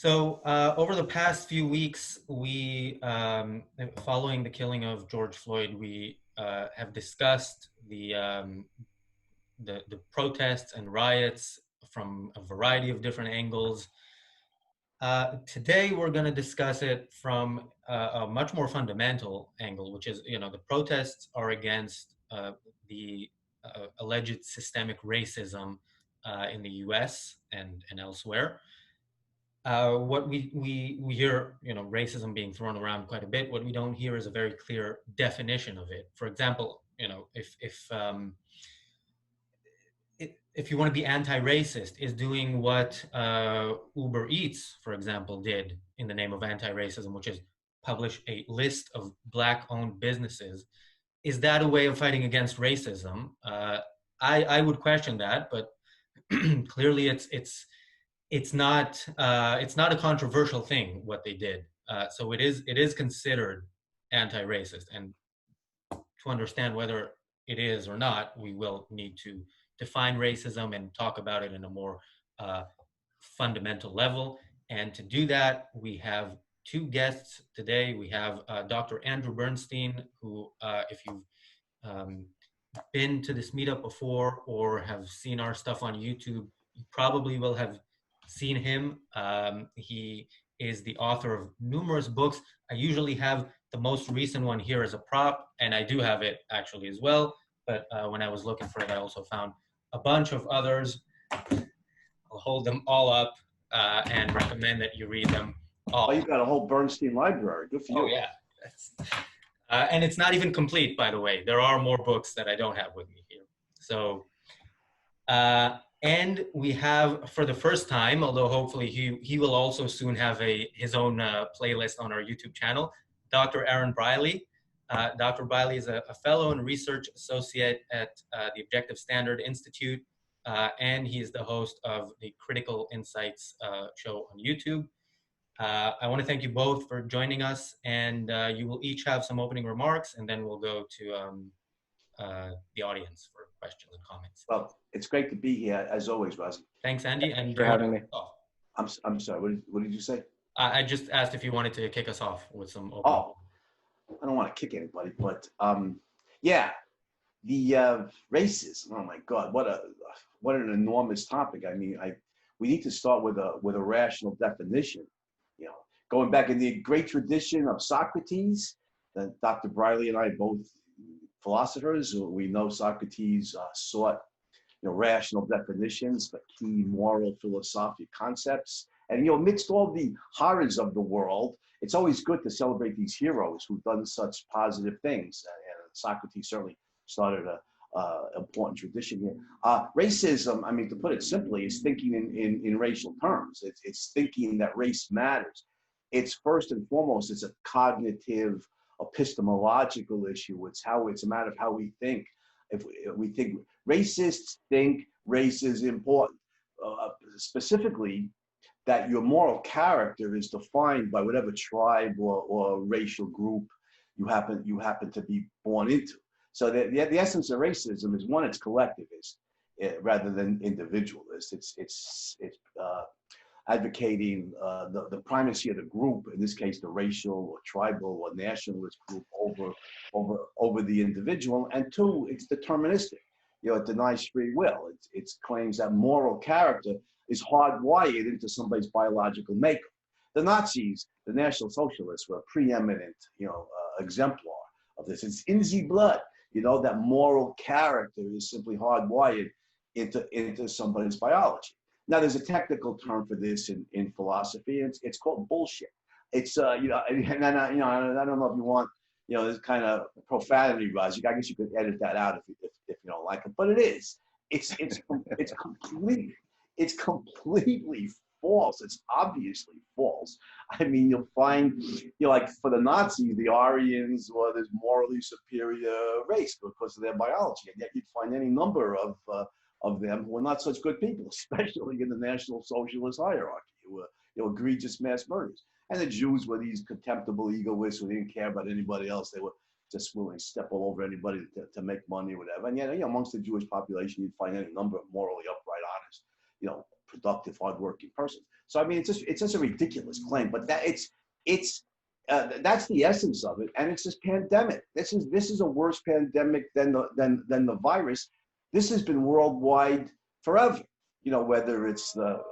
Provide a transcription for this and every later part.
Over the past few weeks, following the killing of George Floyd, we have discussed the protests and riots from a variety of different angles. Today, we're going to discuss it from a much more fundamental angle, which is, the protests are against the alleged systemic racism in the U.S. and elsewhere. What we hear, racism being thrown around quite a bit. What we don't hear is a very clear definition of it. For example, if you want to be anti-racist, is doing what Uber Eats, for example, did in the name of anti-racism, which is publish a list of Black-owned businesses. Is that a way of fighting against racism? I would question that, but clearly it's not a controversial thing what they did. So it is considered anti-racist, and to understand whether it is or not, we will need to define racism and talk about it in a more fundamental level. And to do that, we have two guests today. We have Dr. Andrew Bernstein, who, if you've been to this meetup before or have seen our stuff on YouTube, you probably will have seen him. He is the author of numerous books. I usually have the most recent one here as a prop, and I do have it actually as well. But when I was looking for it, I also found a bunch of others. I'll hold them all up and recommend that you read them all. Oh, you've got a whole Bernstein library. Good for you. Oh, yeah. And it's not even complete, by the way. There are more books that I don't have with me here. So, and we have, for the first time, although hopefully he will also soon have his own playlist on our YouTube channel, Dr. Aaron Briley. Dr. Briley is a fellow and research associate at the Objective Standard Institute, and he is the host of the Critical Insights show on YouTube. I want to thank you both for joining us, and you will each have some opening remarks, and then we'll go to the audience for questions and comments. Well, it's great to be here, as always, Razi. Thanks, Andy. Thanks for having me. I'm sorry, what did you say? I just asked if you wanted to kick us off with some opening. Oh, I don't want to kick anybody, but yeah, the racism. Oh my God, what an enormous topic. I mean, we need to start with a rational definition. Going back in the great tradition of Socrates, Dr. Briley and I both philosophers. We know Socrates sought rational definitions for key moral philosophic concepts. And amidst all the horrors of the world, it's always good to celebrate these heroes who've done such positive things. And Socrates certainly started an important tradition here. Racism, I mean, to put it simply, is thinking in racial terms. It's thinking that race matters. It's first and foremost, it's a cognitive, epistemological issue. It's a matter of how we think. If we think racists think race is important, specifically that your moral character is defined by whatever tribe or racial group you happen to be born into. So the essence of racism is, one, it's collectivist rather than individualist. It's advocating the primacy of the group, in this case the racial or tribal or nationalist group over the individual. And two, it's deterministic. It denies free will. It claims that moral character is hardwired into somebody's biological makeup. The Nazis, the National Socialists, were a preeminent exemplar of this. It's in the blood. That moral character is simply hardwired into somebody's biology. Now, there's a technical term for this in philosophy. It's called bullshit. It's I don't know if you want this kind of profanity, Roz. I guess you could edit that out if you don't like it, but it is. It's completely false. It's obviously false. I mean, you'll find like for the Nazis, the Aryans were this morally superior race because of their biology, and yet you'd find any number of them who were not such good people, especially in the National Socialist hierarchy, who were egregious mass murderers. And the Jews were these contemptible egoists who didn't care about anybody else. They were just willing to step all over anybody to make money or whatever. And yet, amongst the Jewish population, you'd find any number of morally upright, honest, productive, hardworking person. So I mean, it's just a ridiculous claim, but that's the essence of it, and it's this pandemic. This is a worse pandemic than the virus. This has been worldwide forever. You know, whether it's the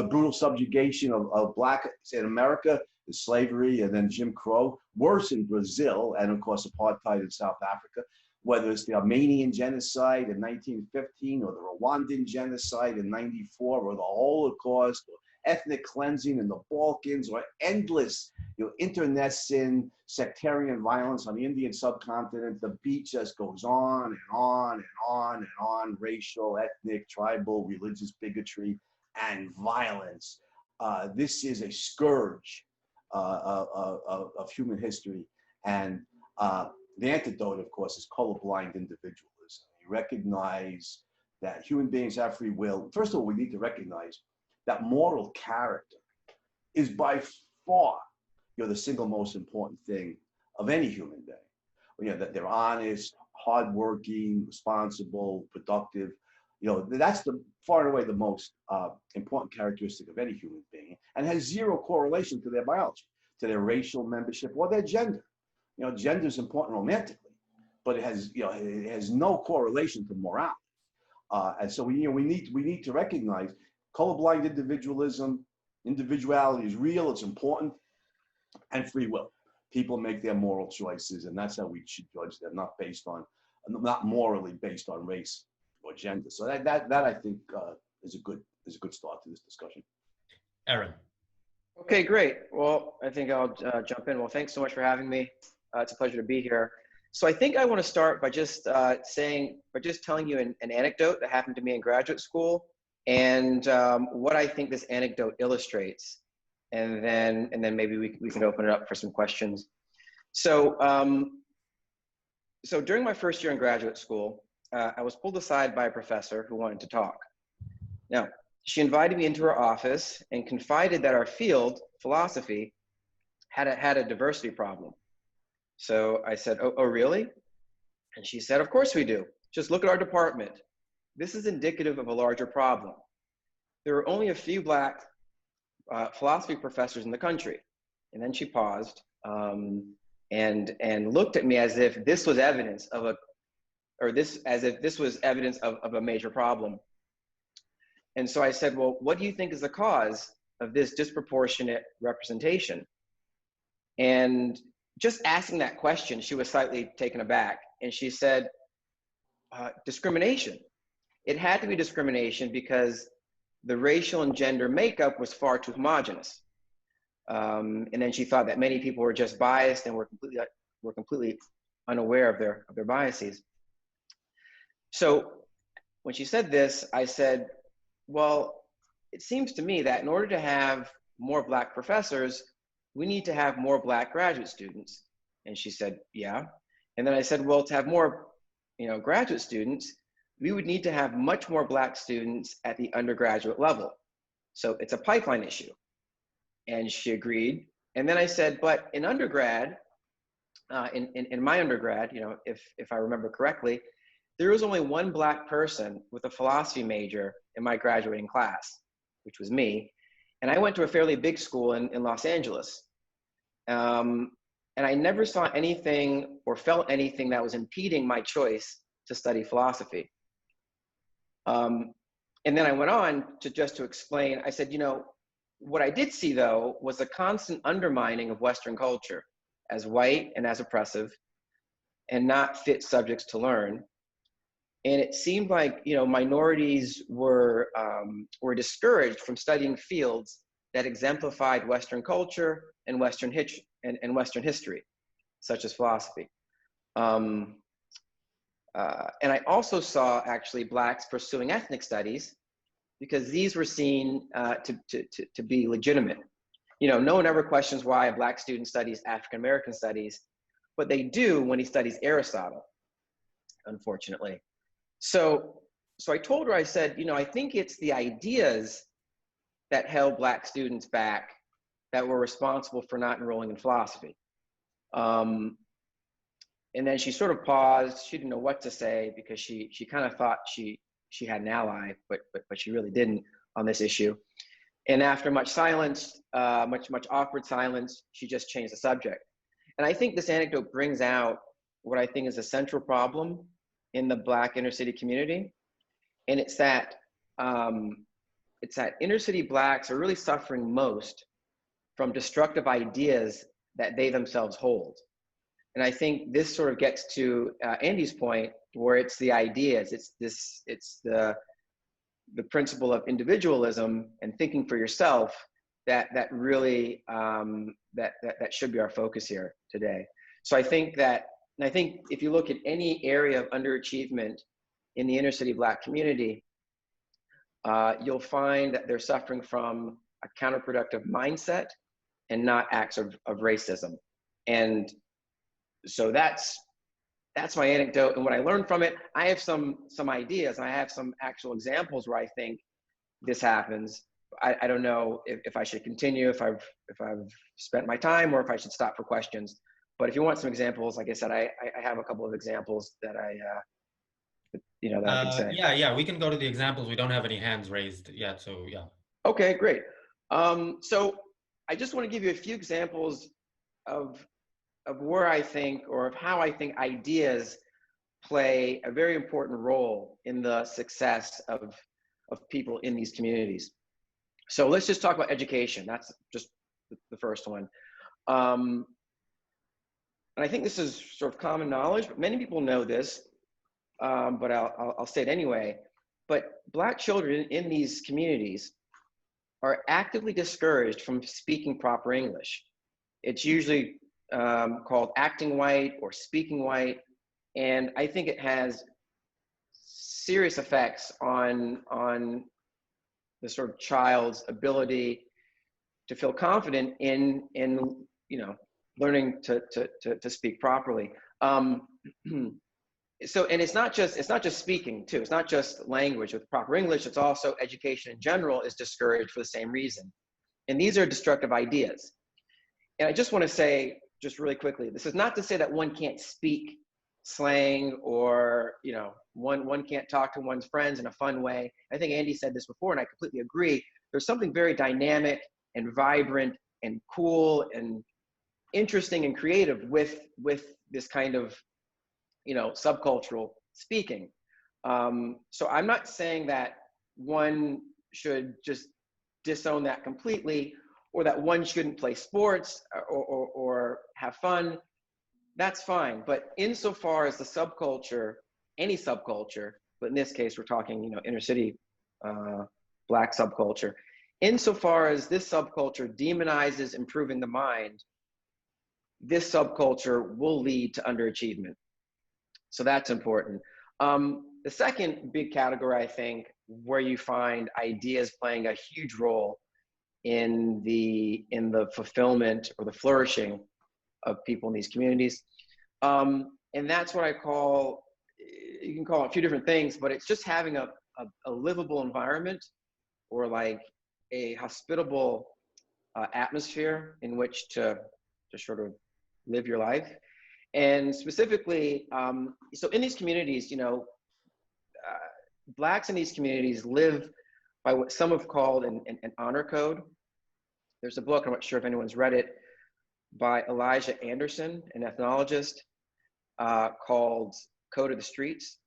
brutal subjugation of blacks in America, the slavery, and then Jim Crow, worse in Brazil, and of course apartheid in South Africa, whether it's the Armenian genocide in 1915 or the Rwandan genocide in 94 or the Holocaust or ethnic cleansing in the Balkans or endless internecine sectarian violence on the Indian subcontinent. The beat just goes on and on and on and on, racial, ethnic, tribal, religious bigotry and violence. This is a scourge of human history. And the antidote, of course, is colorblind individualism. You recognize that human beings have free will. First of all, we need to recognize that moral character is by far, the single most important thing of any human being. That they're honest, hardworking, responsible, productive. That's far and away the most important characteristic of any human being, and has zero correlation to their biology, to their racial membership, or their gender. Gender is important romantically, but it has no correlation to morality. And so we need to recognize colorblind individualism. Individuality is real, it's important, and free will. People make their moral choices, and that's how we should judge them, not morally based on race or gender. So that I think is a good start to this discussion. Aaron. Okay, great. Well, I think I'll jump in. Well, thanks so much for having me. It's a pleasure to be here. So I think I want to start by just telling you an anecdote that happened to me in graduate school, and what I think this anecdote illustrates, and then maybe we can open it up for some questions. So so during my first year in graduate school, I was pulled aside by a professor who wanted to talk. Now, she invited me into her office and confided that our field, philosophy, had a diversity problem. So I said, oh, really? And she said, of course we do. Just look at our department. This is indicative of a larger problem. There are only a few Black philosophy professors in the country. And then she paused and looked at me as if this was evidence of a major problem. And so I said, well, what do you think is the cause of this disproportionate representation? And just asking that question, she was slightly taken aback. And she said, discrimination. It had to be discrimination because the racial and gender makeup was far too homogenous. And then she thought that many people were just biased and were completely unaware of their biases. So when she said this, I said, well, it seems to me that in order to have more Black professors, we need to have more Black graduate students. And she said, yeah. And then I said, well, to have more graduate students, we would need to have much more Black students at the undergraduate level. So it's a pipeline issue. And she agreed. And then I said, but in undergrad, in my undergrad, if I remember correctly, there was only one Black person with a philosophy major in my graduating class, which was me. And I went to a fairly big school in Los Angeles. And I never saw anything or felt anything that was impeding my choice to study philosophy. And then I went on to explain, I said, what I did see though was a constant undermining of Western culture as white and as oppressive and not fit subjects to learn. And it seemed like minorities were discouraged from studying fields that exemplified Western culture and Western history, such as philosophy. And I also saw actually Blacks pursuing ethnic studies because these were seen to be legitimate. No one ever questions why a Black student studies African American studies, but they do when he studies Aristotle, unfortunately. So I told her, I said, I think it's the ideas that held Black students back that were responsible for not enrolling in philosophy. And then she sort of paused. She didn't know what to say because she kind of thought she she had an ally, but she really didn't on this issue. And after much silence, much awkward silence, she just changed the subject. And I think this anecdote brings out what I think is a central problem in the Black inner city community. And it's that inner city Blacks are really suffering most from destructive ideas that they themselves hold. And I think this sort of gets to Andy's point, where it's the ideas, it's the principle of individualism and thinking for yourself that really that should be our focus here today. So I think if you look at any area of underachievement in the inner city Black community, you'll find that they're suffering from a counterproductive mindset and not acts of racism. And so that's my anecdote and what I learned from it. I have some ideas, and I have some actual examples where I think this happens. I don't know if I should continue, if I've spent my time, or if I should stop for questions. But if you want some examples, like I said, I have a couple of examples that I can say. Yeah, we can go to the examples. We don't have any hands raised yet, so yeah. Okay, great. So I just want to give you a few examples of where I think, or of how I think ideas play a very important role in the success of people in these communities. So let's just talk about education. That's just the first one. And I think this is sort of common knowledge, but many people know this, but I'll say it anyway. But Black children in these communities are actively discouraged from speaking proper English. It's usually called acting white or speaking white. And I think it has serious effects on the sort of child's ability to feel confident in learning to speak properly. So, and it's not just speaking too. It's not just language with proper English. It's also education in general is discouraged for the same reason. And these are destructive ideas. And I just want to say, just really quickly, this is not to say that one can't speak slang, or one can't talk to one's friends in a fun way. I think Andy said this before, and I completely agree. There's something very dynamic and vibrant and cool and interesting and creative with this kind of subcultural speaking. So I'm not saying that one should just disown that completely, or that one shouldn't play sports or have fun. That's fine. But insofar as the subculture, any subculture, but in this case, we're talking, inner city Black subculture, insofar as this subculture demonizes improving the mind, this subculture will lead to underachievement. So that's important. The second big category, I think, where you find ideas playing a huge role in the fulfillment or the flourishing of people in these communities. And that's what I call, you can call it a few different things, but it's just having a livable environment, or like a hospitable atmosphere in which to sort of live your life. And specifically, so in these communities, Blacks in these communities live by what some have called an honor code. There's a book, I'm not sure if anyone's read it, by Elijah Anderson, an ethnologist, called Code of the Streets.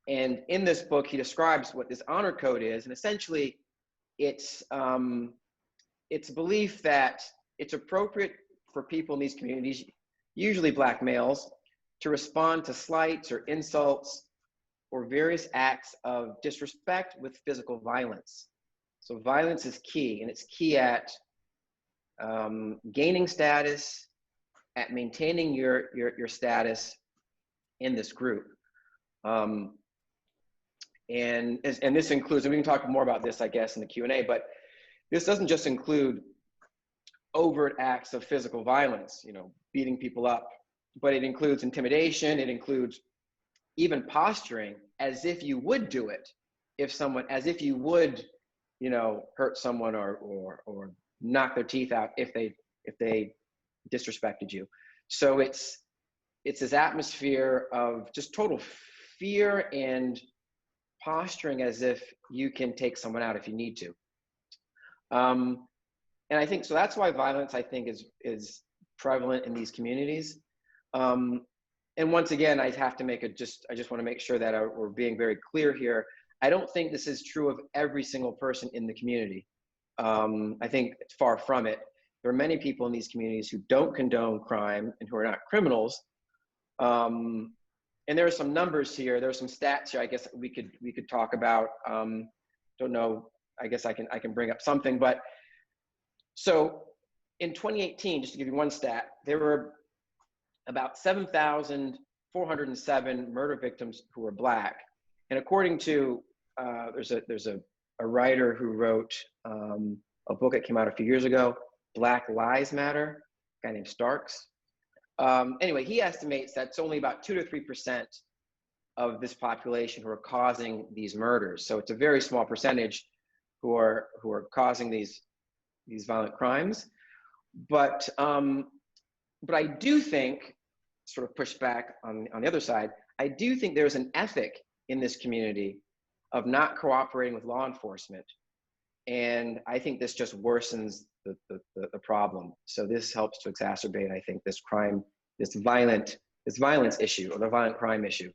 And in this book, he describes what this honor code is. And essentially, it's belief that it's appropriate for people in these communities, usually Black males, to respond to slights or insults or various acts of disrespect with physical violence. So violence is key, and it's key at gaining status, at maintaining your status in this group. And this includes, and we can talk more about this, I guess, in the Q&A, but this doesn't just include overt acts of physical violence, beating people up, but it includes intimidation. It includes even posturing as if you would do it as if you would, hurt someone or knock their teeth out if they disrespected you. So it's this atmosphere of just total fear and posturing as if you can take someone out if you need to. And I think, so that's why violence, I think, is prevalent in these communities. And once again, I have to make I just want to make sure that we're being very clear here. I don't think this is true of every single person in the community. I think it's far from it. There are many people in these communities who don't condone crime and who are not criminals. And there are some numbers here. There are some stats here. I guess we could talk about. Don't know. I guess I can bring up something. But so in 2018, just to give you one stat, there were about 7,407 murder victims who were Black. And according to there's a writer who wrote a book that came out a few years ago, Black Lives Matter, a guy named Starks. Anyway, he estimates that it's only about 2 to 3% of this population who are causing these murders. So it's a very small percentage who are causing these violent crimes. But I do think, sort of push back on the other side, I do think there's an ethic in this community of not cooperating with law enforcement. And I think this just worsens the problem. So this helps to exacerbate, I think, this violence issue, or the violent crime issue.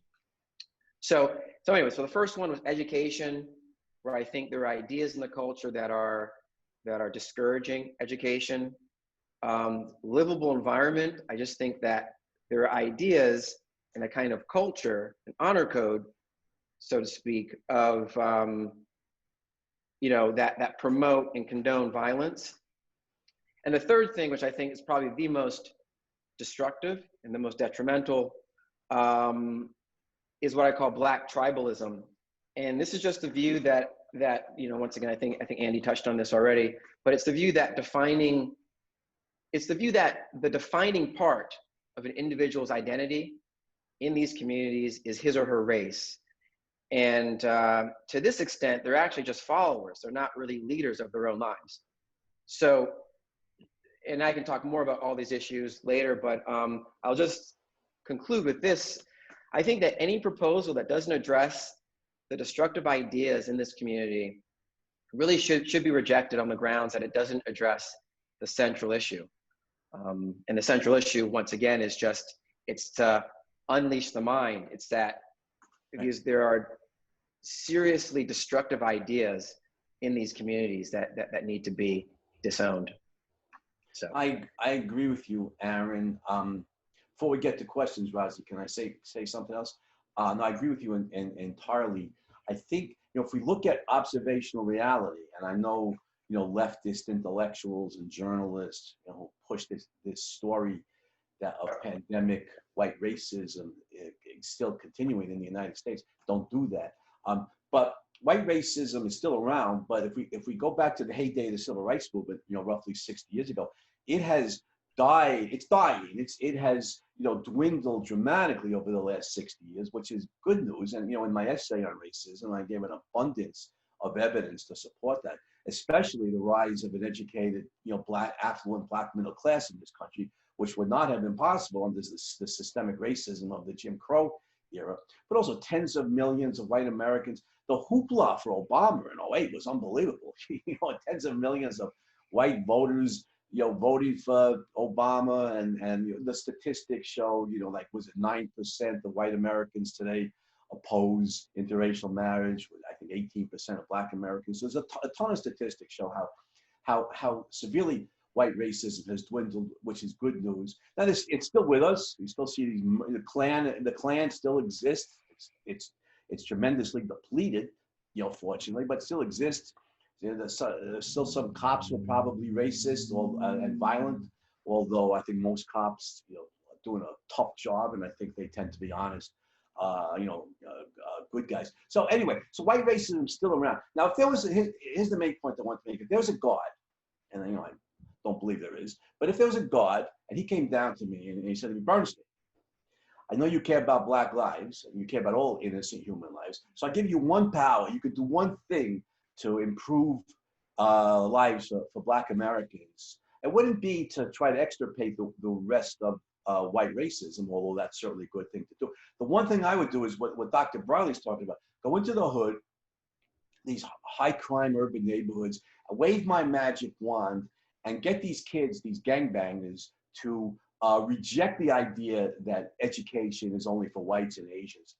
So anyway, so the first one was education, where I think there are ideas in the culture that are discouraging education. Livable environment, I just think that there are ideas in a kind of culture, an honor code, so to speak, of that promote and condone violence. And the third thing, which I think is probably the most destructive and the most detrimental, is what I call Black tribalism. And this is just the view that once again, I think Andy touched on this already, but it's the view that the defining part of an individual's identity in these communities is his or her race. And to this extent, they're actually just followers. They're not really leaders of their own lives. So, and I can talk more about all these issues later, but I'll just conclude with this. I think that any proposal that doesn't address the destructive ideas in this community really should be rejected on the grounds that it doesn't address the central issue. And the central issue, once again, is it's to unleash the mind. It's that because there are seriously destructive ideas in these communities that need to be disowned. So I agree with you, Aaron. Before we get to questions, Razi, can I say something else? No, I agree with you entirely. I think, if we look at observational reality, and I know, leftist intellectuals and journalists, push this story that of pandemic white racism is still continuing in the United States. Don't do that. But white racism is still around. But if we go back to the heyday of the civil rights movement, roughly 60 years ago, it has died. It's dying. It has dwindled dramatically over the last 60 years, which is good news. And in my essay on racism, I gave an abundance of evidence to support that, especially the rise of an educated, affluent Black middle class in this country, which would not have been possible under the systemic racism of the Jim Crow era, but also tens of millions of white Americans. The hoopla for Obama in 2008 was unbelievable. Tens of millions of white voters, voted for Obama, and the statistics show, was it 9% of white Americans today oppose interracial marriage? I think 18% of Black Americans. So there's a ton of statistics show how severely white racism has dwindled, which is good news. Now it's still with us. We still see the Klan still exists. It's tremendously depleted, fortunately, but still exists. There's still some cops who are probably racist and violent, although I think most cops, are doing a tough job, and I think they tend to be honest, good guys. So anyway, so white racism is still around. Now, if there was, here's the main point I want to make. If there was a God, and I don't believe there is, but if there was a God and he came down to me and he said to me, Bernstein, I know you care about Black lives and you care about all innocent human lives. So I give you one power. You could do one thing to improve lives for Black Americans. It wouldn't be to try to extirpate the rest of white racism, although that's certainly a good thing to do. The one thing I would do is what Dr. Briley's talking about: go into the hood, these high crime urban neighborhoods, wave my magic wand, and get these kids, these gangbangers, to reject the idea that education is only for whites and Asians,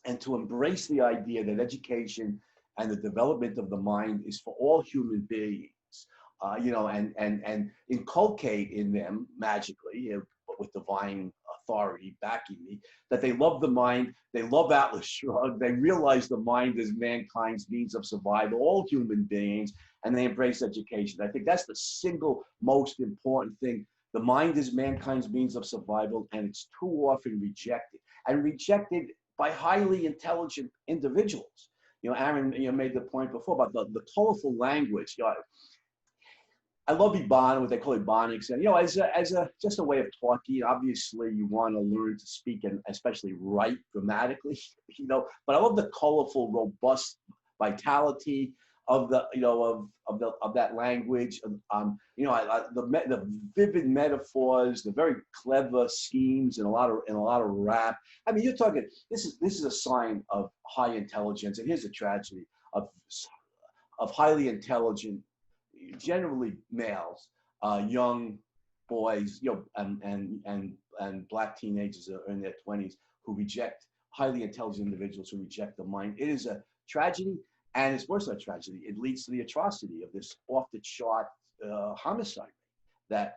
and to embrace the idea that education and the development of the mind is for all human beings, and inculcate in them magically, with divine authority backing me, that they love the mind, they love Atlas Shrugged, they realize the mind is mankind's means of survival, all human beings, and they embrace education. I think that's the single most important thing. The mind is mankind's means of survival, and it's too often rejected, and rejected by highly intelligent individuals. Aaron, made the point before about the colorful language. I love Ibon, what they call Ebonics, and as a just a way of talking. Obviously, you want to learn to speak and especially write grammatically, But I love the colorful, robust vitality of the of that language. The vivid metaphors, the very clever schemes, and a lot of rap. I mean, you're talking. This is a sign of high intelligence, and here's a tragedy of highly intelligent, generally males, young boys, and black teenagers in their 20s who reject, highly intelligent individuals who reject the mind. It is a tragedy, and it's worse than a tragedy. It leads to the atrocity of this off-the-chart homicide that,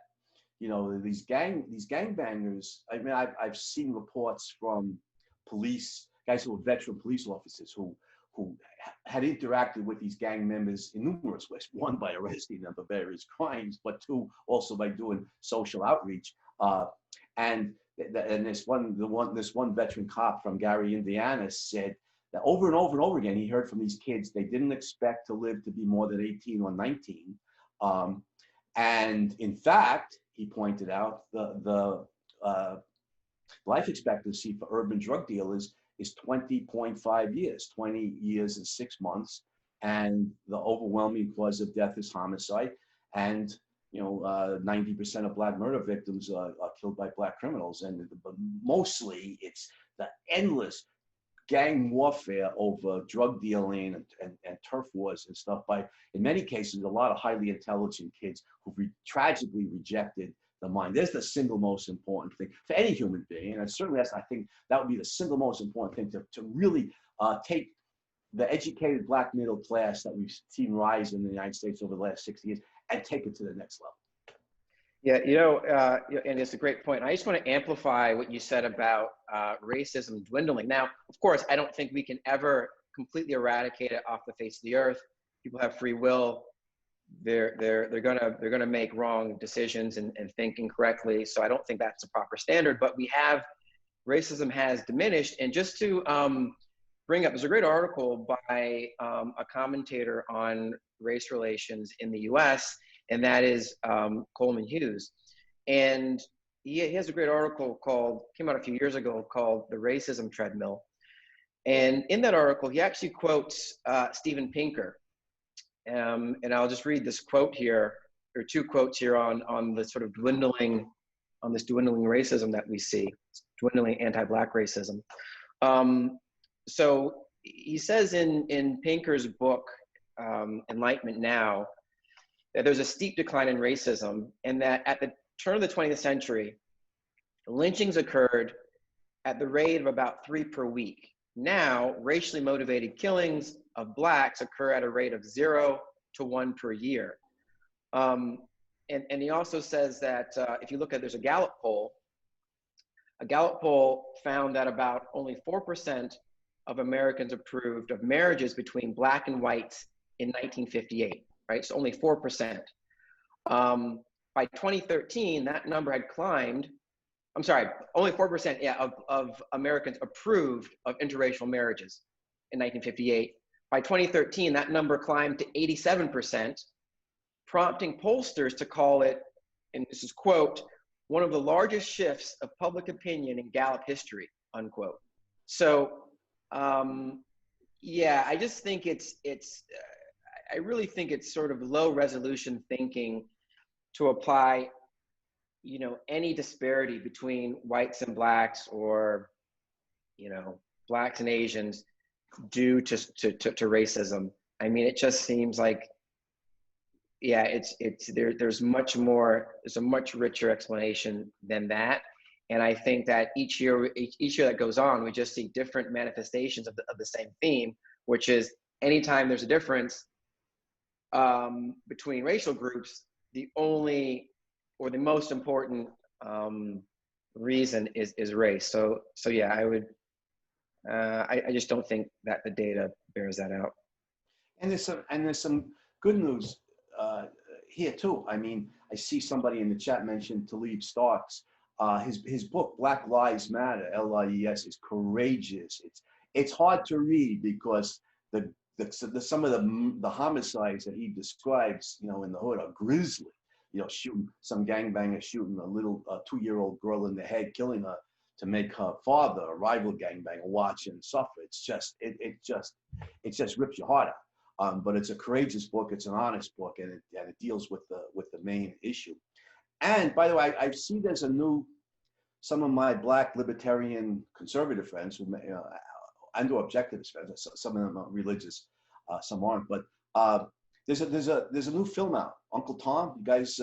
these gangbangers. I mean, I've seen reports from police, guys who were veteran police officers who had interacted with these gang members in numerous ways. One, by arresting them for various crimes, but two, also by doing social outreach. And this one veteran cop from Gary, Indiana, said that over and over and over again, he heard from these kids they didn't expect to live to be more than 18 or 19. And in fact, he pointed out the life expectancy for urban drug dealers is 20.5 years, 20 years and 6 months. And the overwhelming cause of death is homicide. And 90% of black murder victims are killed by black criminals. And mostly it's the endless gang warfare over drug dealing and turf wars and stuff by, in many cases, a lot of highly intelligent kids who tragically rejected the mind. There's the single most important thing for any human being. And certainly I think that would be the single most important thing to really take the educated black middle class that we've seen rise in the United States over the last 60 years and take it to the next level. Yeah, and it's a great point. I just want to amplify what you said about racism dwindling. Now, of course, I don't think we can ever completely eradicate it off the face of the earth. People have free will. They're gonna make wrong decisions and think incorrectly. So I don't think that's a proper standard. But racism has diminished. And just to bring up, there's a great article by a commentator on race relations in the U.S., and that is Coleman Hughes. And he has a great article came out a few years ago, called "The Racism Treadmill." And in that article, he actually quotes Steven Pinker. And I'll just read this quote here, or two quotes here on the sort of dwindling racism that we see, dwindling anti-black racism. So he says in Pinker's book, Enlightenment Now, that there's a steep decline in racism, and that at the turn of the 20th century, lynchings occurred at the rate of about 3 per week. Now, racially motivated killings of blacks occur at a rate of 0 to 1 per year. And he also says that if you look at, there's a Gallup poll found that about only 4% of Americans approved of marriages between black and whites in 1958, right? So only 4%. By 2013, that number had climbed. I'm sorry, only 4%, of Americans approved of interracial marriages in 1958. By 2013, that number climbed to 87%, prompting pollsters to call it, and this is quote, "one of the largest shifts of public opinion in Gallup history," unquote. So, yeah, I just think I really think it's sort of low resolution thinking to apply you know, any disparity between whites and blacks, or, you know, blacks and Asians due to racism. I mean, it just seems like, yeah, there's much more, there's a much richer explanation than that. And I think that each year that goes on, we just see different manifestations of the same theme, which is anytime there's a difference between racial groups, the only or the most important reason is race. So yeah, I just don't think that the data bears that out. And there's some good news here too. I mean, I see somebody in the chat mentioned Talib Starks. His book Black Lives Matter, LIES, is courageous. It's hard to read because some of the homicides that he describes, you know, in the hood are grisly. You know, shooting some gangbanger, shooting a little 2-year-old girl in the head, killing her to make her father, a rival gangbanger, watch and suffer. It just rips your heart out. But it's a courageous book. It's an honest book, and it deals with the main issue. And by the way, I see there's some of my Black libertarian conservative friends who, and or objectivist friends. Some of them are religious, some aren't. But there's a new film out, Uncle Tom. You guys,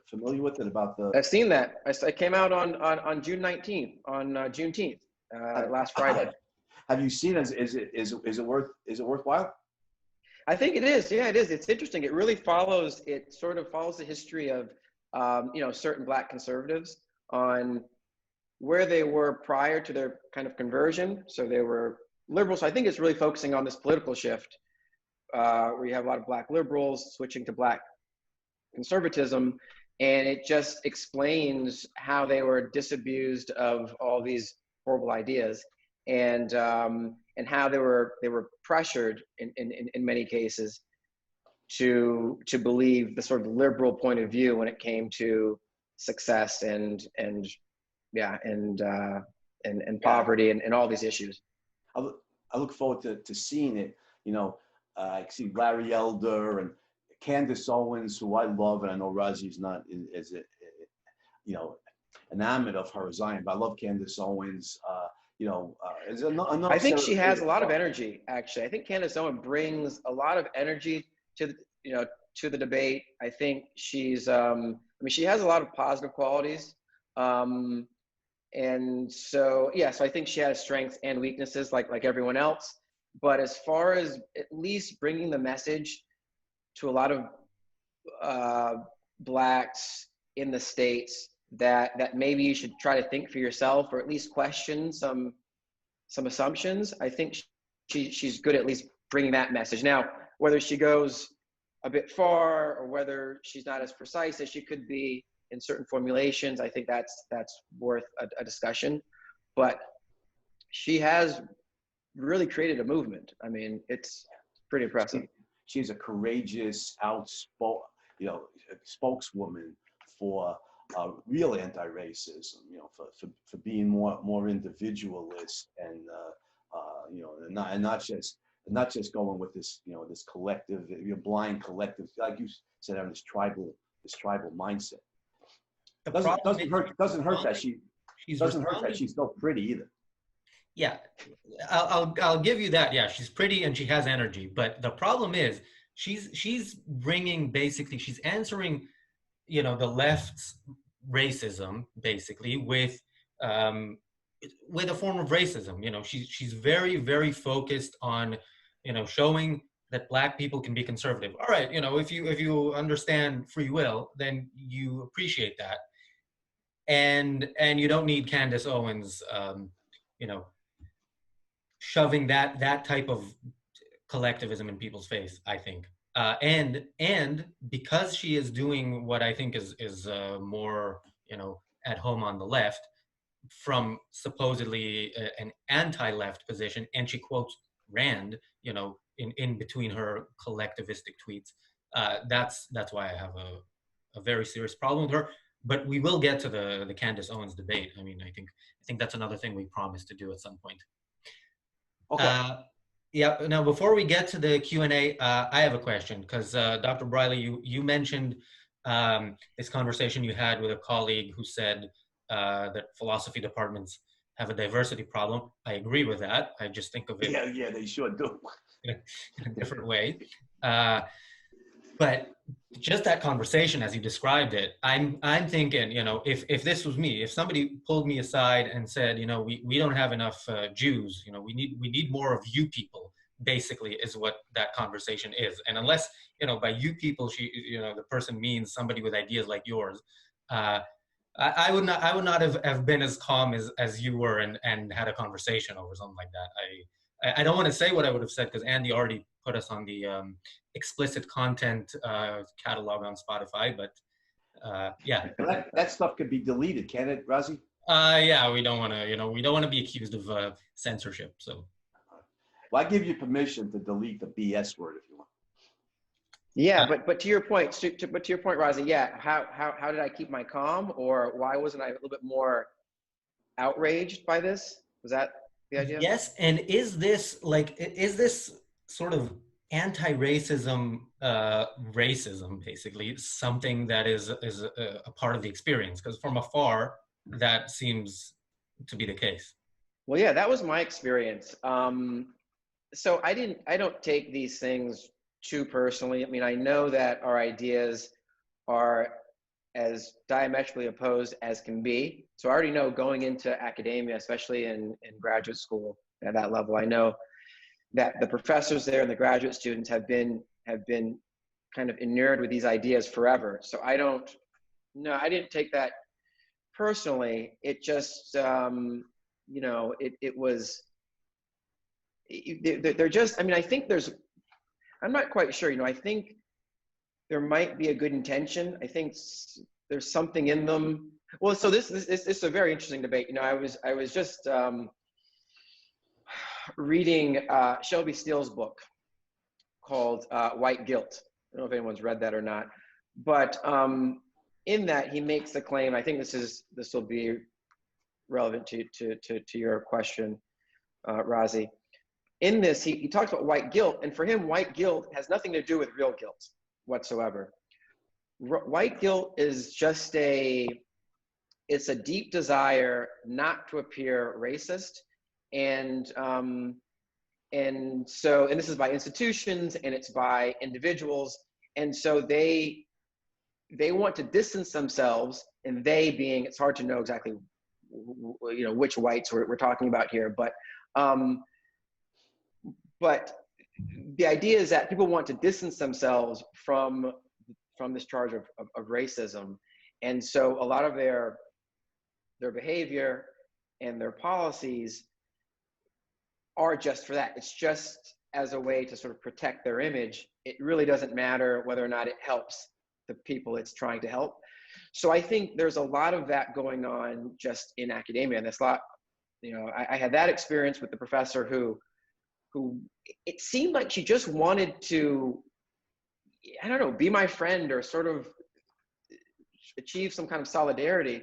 familiar with it? About the? I've seen that. It came out on June 19th, on Juneteenth, last Friday. Have you seen it? Is it worthwhile? I think it is. Yeah, it is. It's interesting. It really follows. It sort of follows the history of, certain Black conservatives on where they were prior to their kind of conversion. So they were liberals. So I think it's really focusing on this political shift, where you have a lot of Black liberals switching to Black conservatism, and it just explains how they were disabused of all these horrible ideas, and how they were pressured in many cases to believe the sort of liberal point of view when it came to success and poverty and all these issues. I look forward to seeing it. You know, I see Larry Elder and Candace Owens, who I love, and I know Razi's not as enamored of her as I am, but I love Candace Owens. I think she has a lot of energy. Actually, I think Candace Owens brings a lot of energy to the debate. I think she's she has a lot of positive qualities, and so so I think she has strengths and weaknesses like everyone else. But as far as at least bringing the message to a lot of Blacks in the States that maybe you should try to think for yourself, or at least question some assumptions. I think she's good at least bringing that message. Now, whether she goes a bit far or whether she's not as precise as she could be in certain formulations, I think that's worth a discussion. But she has really created a movement. I mean, it's pretty impressive. She's a courageous, outspoken, spokeswoman for real anti-racism. For being more individualist and not just going with this this collective, blind collective, like you said, having this tribal mindset. Doesn't hurt that she's so pretty either. Yeah, I'll give you that. Yeah, she's pretty and she has energy. But the problem is she's bringing, basically, she's answering, the left's racism basically with a form of racism. She's very, very focused on showing that Black people can be conservative. All right, if you understand free will, then you appreciate that, and you don't need Candace Owens, shoving that type of collectivism in people's face, I think. And because she is doing what I think is more, at home on the left, from supposedly an anti-left position, and she quotes Rand, in between her collectivistic tweets. That's why I have a very serious problem with her. But we will get to the Candace Owens debate. I mean, I think that's another thing we promised to do at some point. Okay. Yeah. Now, before we get to the Q&A, I have a question, because Dr. Briley, you mentioned this conversation you had with a colleague who said that philosophy departments have a diversity problem. I agree with that. I just think of it Yeah, yeah, they sure do. in a different way. But just that conversation as you described it, I'm thinking, if this was me, if somebody pulled me aside and said, we don't have enough Jews, we need more of you people, basically is what that conversation is. And unless, by you people, the person means somebody with ideas like yours, I would not have been as calm as you were and had a conversation over something like that. I don't want to say what I would have said because Andy already put us on the explicit content catalog on Spotify, but yeah. That stuff could be deleted, can it, Razi? Yeah, we don't want to, we don't want to be accused of censorship. So. Well, I give you permission to delete the BS word if you want. Yeah, but to your point, Razi, yeah, how did I keep my calm, or why wasn't I a little bit more outraged by this? Was that the idea? Yes, and is this sort of anti-racism, racism, basically, something that is a part of the experience? Because from afar, that seems to be the case. Well, yeah, that was my experience. So I don't take these things too personally. I mean, I know that our ideas are as diametrically opposed as can be. So I already know going into academia, especially in graduate school at that level, I know that the professors there and the graduate students have been kind of inured with these ideas forever. So I didn't take that personally. It just, it was, they're just, I mean, I think I'm not quite sure, I think there might be a good intention. I think there's something in them. Well, so this is a very interesting debate. I was just reading Shelby Steele's book called White Guilt. I don't know if anyone's read that or not, but in that he makes the claim. I think this will be relevant to your question, Razi. In this, he talks about white guilt, and for him, white guilt has nothing to do with real guilt whatsoever. White guilt is just it's a deep desire not to appear racist, and this is by institutions and it's by individuals, and so they want to distance themselves, and they being, it's hard to know exactly which whites we're talking about here, but the idea is that people want to distance themselves from this charge of racism. And so a lot of their behavior and their policies are just for that. It's just as a way to sort of protect their image. It really doesn't matter whether or not it helps the people it's trying to help. So I think there's a lot of that going on just in academia. And there's a lot, I had that experience with the professor who it seemed like she just wanted to, I don't know, be my friend or sort of achieve some kind of solidarity.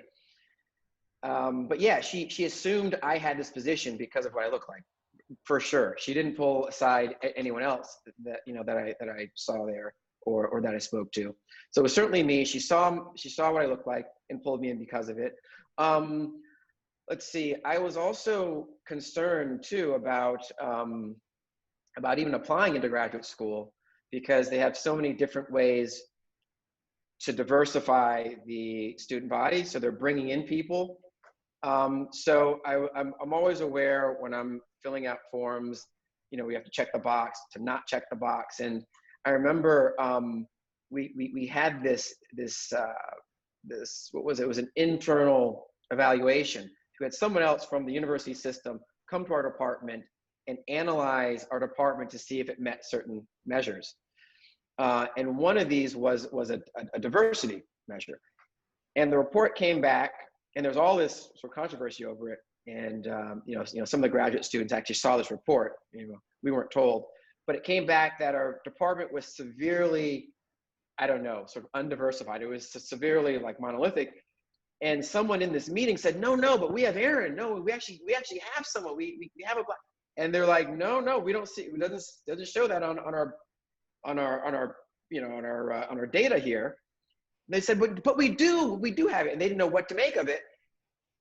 But yeah, she assumed I had this position because of what I look like, for sure. She didn't pull aside anyone else that I saw there or that I spoke to. So it was certainly me. She saw what I looked like and pulled me in because of it. Let's see. I was also concerned too about even applying into graduate school, because they have so many different ways to diversify the student body. So they're bringing in people. So I'm always aware when I'm filling out forms, we have to check the box, to not check the box. And I remember we had this what was it? It was an internal evaluation. We had someone else from the university system come to our department and analyze our department to see if it met certain measures. And one of these was a diversity measure. And the report came back, and there's all this sort of controversy over it. And some of the graduate students actually saw this report. We weren't told, but it came back that our department was severely, I don't know, sort of undiversified. It was severely like monolithic. And someone in this meeting said, no, but we have Aaron. No, we actually have someone. We have a black. And they're like, no, we don't see. It doesn't show that on our data here. They said, but we do have it. And they didn't know what to make of it.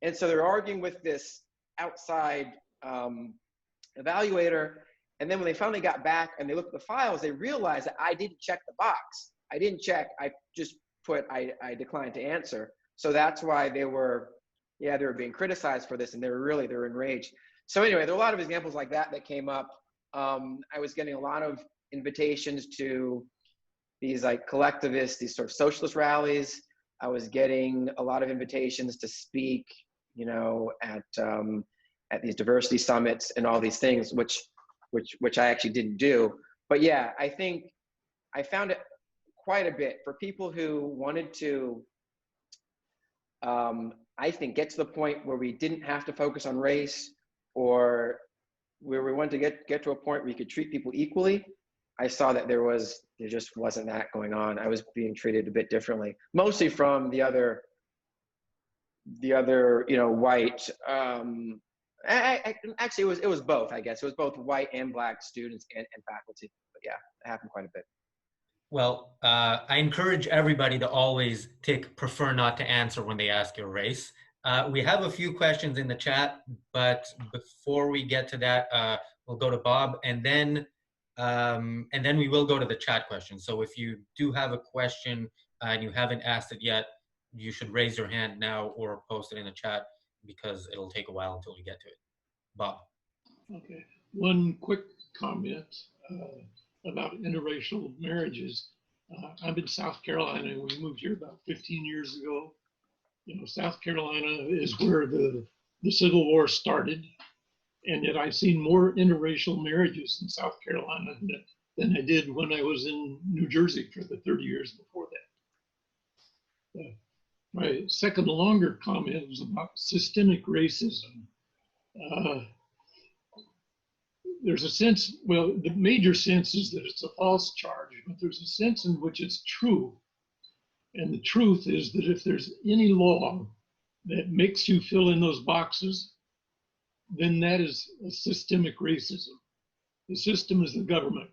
And so they're arguing with this outside evaluator. And then when they finally got back and they looked at the files, they realized that I didn't check the box. I didn't check. I just put, I declined to answer. So that's why they were being criticized for this, and they were enraged. So anyway, there are a lot of examples like that that came up. I was getting a lot of invitations to these like collectivist, these sort of socialist rallies. I was getting a lot of invitations to speak, you know, at these diversity summits and all these things, which I actually didn't do. But yeah, I think I found it quite a bit for people who wanted to, I think, get to the point where we didn't have to focus on race, or where we wanted to get to a point where you could treat people equally. I saw that there just wasn't that going on. I was being treated a bit differently, mostly from the other, you know, white. Actually, it was both. I guess it was both white and black students and faculty. But yeah, it happened quite a bit. Well, I encourage everybody to always tick prefer not to answer when they ask your race. We have a few questions in the chat, but before we get to that, we'll go to Bob, and then we will go to the chat questions. So if you do have a question and you haven't asked it yet, you should raise your hand now or post it in the chat, because it'll take a while until we get to it. Bob. Okay, one quick comment about interracial marriages. I'm in South Carolina, and we moved here about 15 years ago. You know, South Carolina is where the Civil War started, and yet I've seen more interracial marriages in South Carolina than I did when I was in New Jersey for the 30 years before that. My second longer comment was about systemic racism. There's a sense, well, the major sense is that it's a false charge, but there's a sense in which it's true. And the truth is that if there's any law that makes you fill in those boxes, then that is a systemic racism. The system is the government.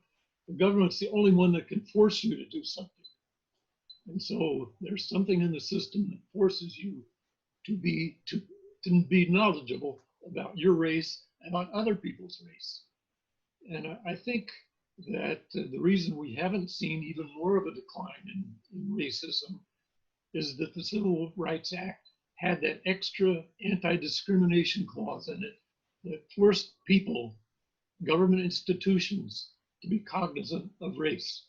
The government's the only one that can force you to do something. And so there's something in the system that forces you to be knowledgeable about your race and about other people's race. And I think that the reason we haven't seen even more of a decline in racism is that the Civil Rights Act had that extra anti-discrimination clause in it that forced people, government institutions, to be cognizant of race.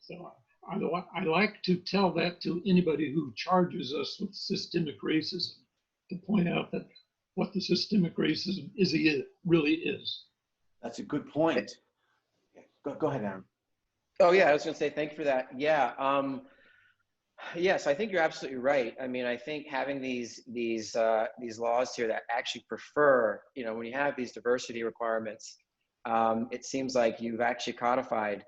So I like to tell that to anybody who charges us with systemic racism, to point out that what the systemic racism really is. That's a good point. Go ahead, Aaron. Oh yeah, I was going to say thank you for that. Yeah, yes, I think you're absolutely right. I mean, I think having these laws here that actually prefer, you know, when you have these diversity requirements, it seems like you've actually codified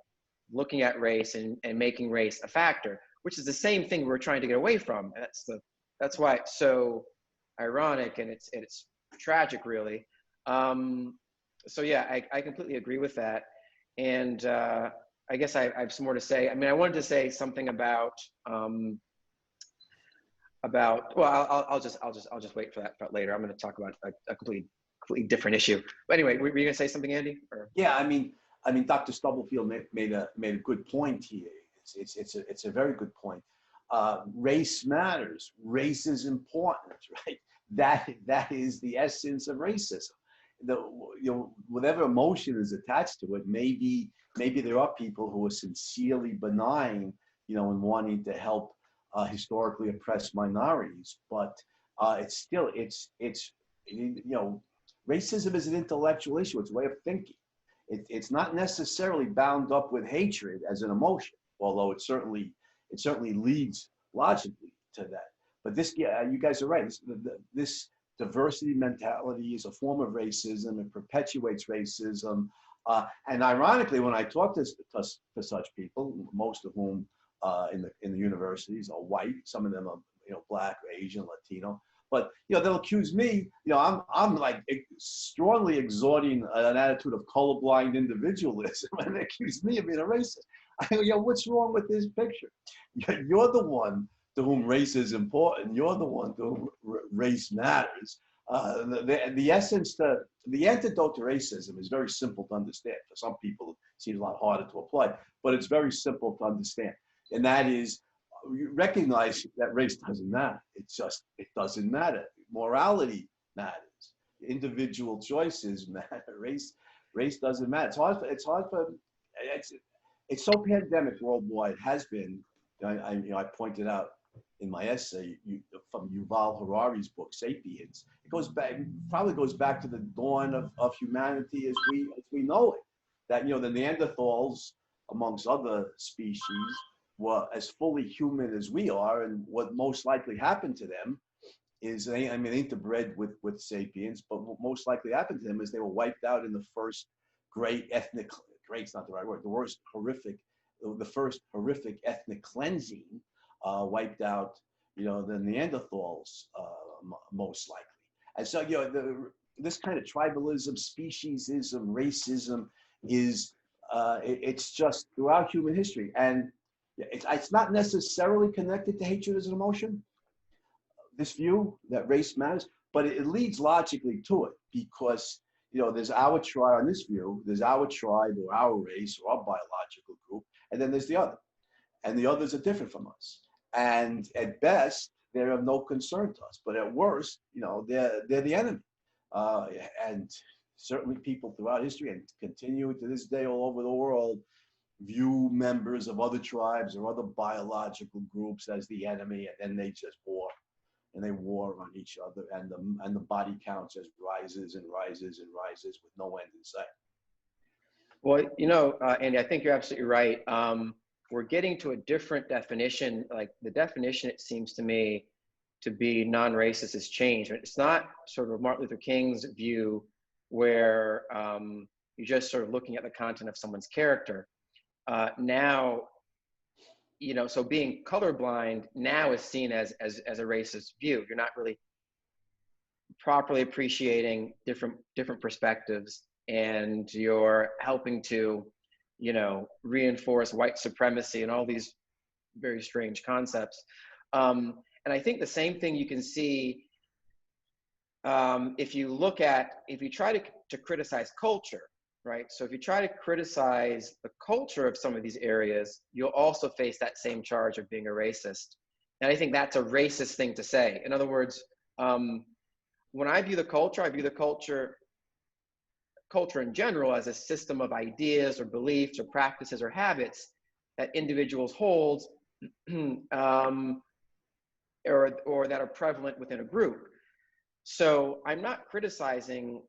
looking at race and making race a factor, which is the same thing we're trying to get away from. That's why it's so ironic, and it's tragic, really. So yeah, I completely agree with that. And I guess I have some more to say. I mean, I wanted to say something about well, I'll just wait for that later. I'm going to talk about a completely different issue. But anyway, were you going to say something, Andy? Or? Yeah, I mean, Dr. Stubblefield made a good point here. It's a very good point. Race matters. Race is important, right? That is the essence of racism. Whatever emotion is attached to it, maybe there are people who are sincerely benign, you know, and wanting to help historically oppressed minorities, but it's still you know, racism is an intellectual issue. It's a way of thinking. It's not necessarily bound up with hatred as an emotion, although it certainly leads logically to that. But this, yeah, you guys are right. This diversity mentality is a form of racism. It perpetuates racism. And ironically, when I talk to such people, most of whom in the universities are white, some of them are, you know, black, or Asian, Latino, but, you know, they'll accuse me, you know, I'm like strongly exhorting an attitude of colorblind individualism, and they accuse me of being a racist. I go, yo, what's wrong with this picture? You're the one to whom race is important. You're the one to whom race matters. The essence, the antidote to racism is very simple to understand. For some people, it seems a lot harder to apply, but it's very simple to understand. And that is, you recognize that race doesn't matter. It doesn't matter. Morality matters. Individual choices matter. Race doesn't matter. It's so pandemic worldwide, has been. I pointed out in my essay from Yuval Harari's book *Sapiens*. It probably goes back to the dawn of humanity as we know it. That the Neanderthals, amongst other species, were as fully human as we are, and what most likely happened to them is they interbred with sapiens, but what most likely happened to them is they were wiped out in the first great's not the right word, the first horrific ethnic cleansing, wiped out, the Neanderthals, most likely. And so, this kind of tribalism, speciesism, racism it's just throughout human history. And it's not necessarily connected to hatred as an emotion, this view that race matters, but it leads logically to it because, there's our tribe on this view, there's our tribe or our race or our biological group, and then there's the other. And the others are different from us. And at best, they're of no concern to us. But at worst, they're the enemy. And certainly people throughout history and continue to this day all over the world view members of other tribes or other biological groups as the enemy, and then they just war. And they war on each other, and the body count just rises and rises and rises with no end in sight. Well, Andy, I think you're absolutely right. We're getting to a different definition. Like the definition, it seems to me, to be non-racist has changed. It's not sort of Martin Luther King's view where you're just sort of looking at the content of someone's character. Now, so being colorblind now is seen as a racist view. You're not really properly appreciating different perspectives, and you're helping to, reinforce white supremacy and all these very strange concepts. And I think the same thing you can see if you try to criticize culture. Right. So if you try to criticize the culture of some of these areas, you'll also face that same charge of being a racist. And I think that's a racist thing to say. In other words, when I view the culture, culture in general as a system of ideas or beliefs or practices or habits that individuals hold or that are prevalent within a group. So I'm not criticizing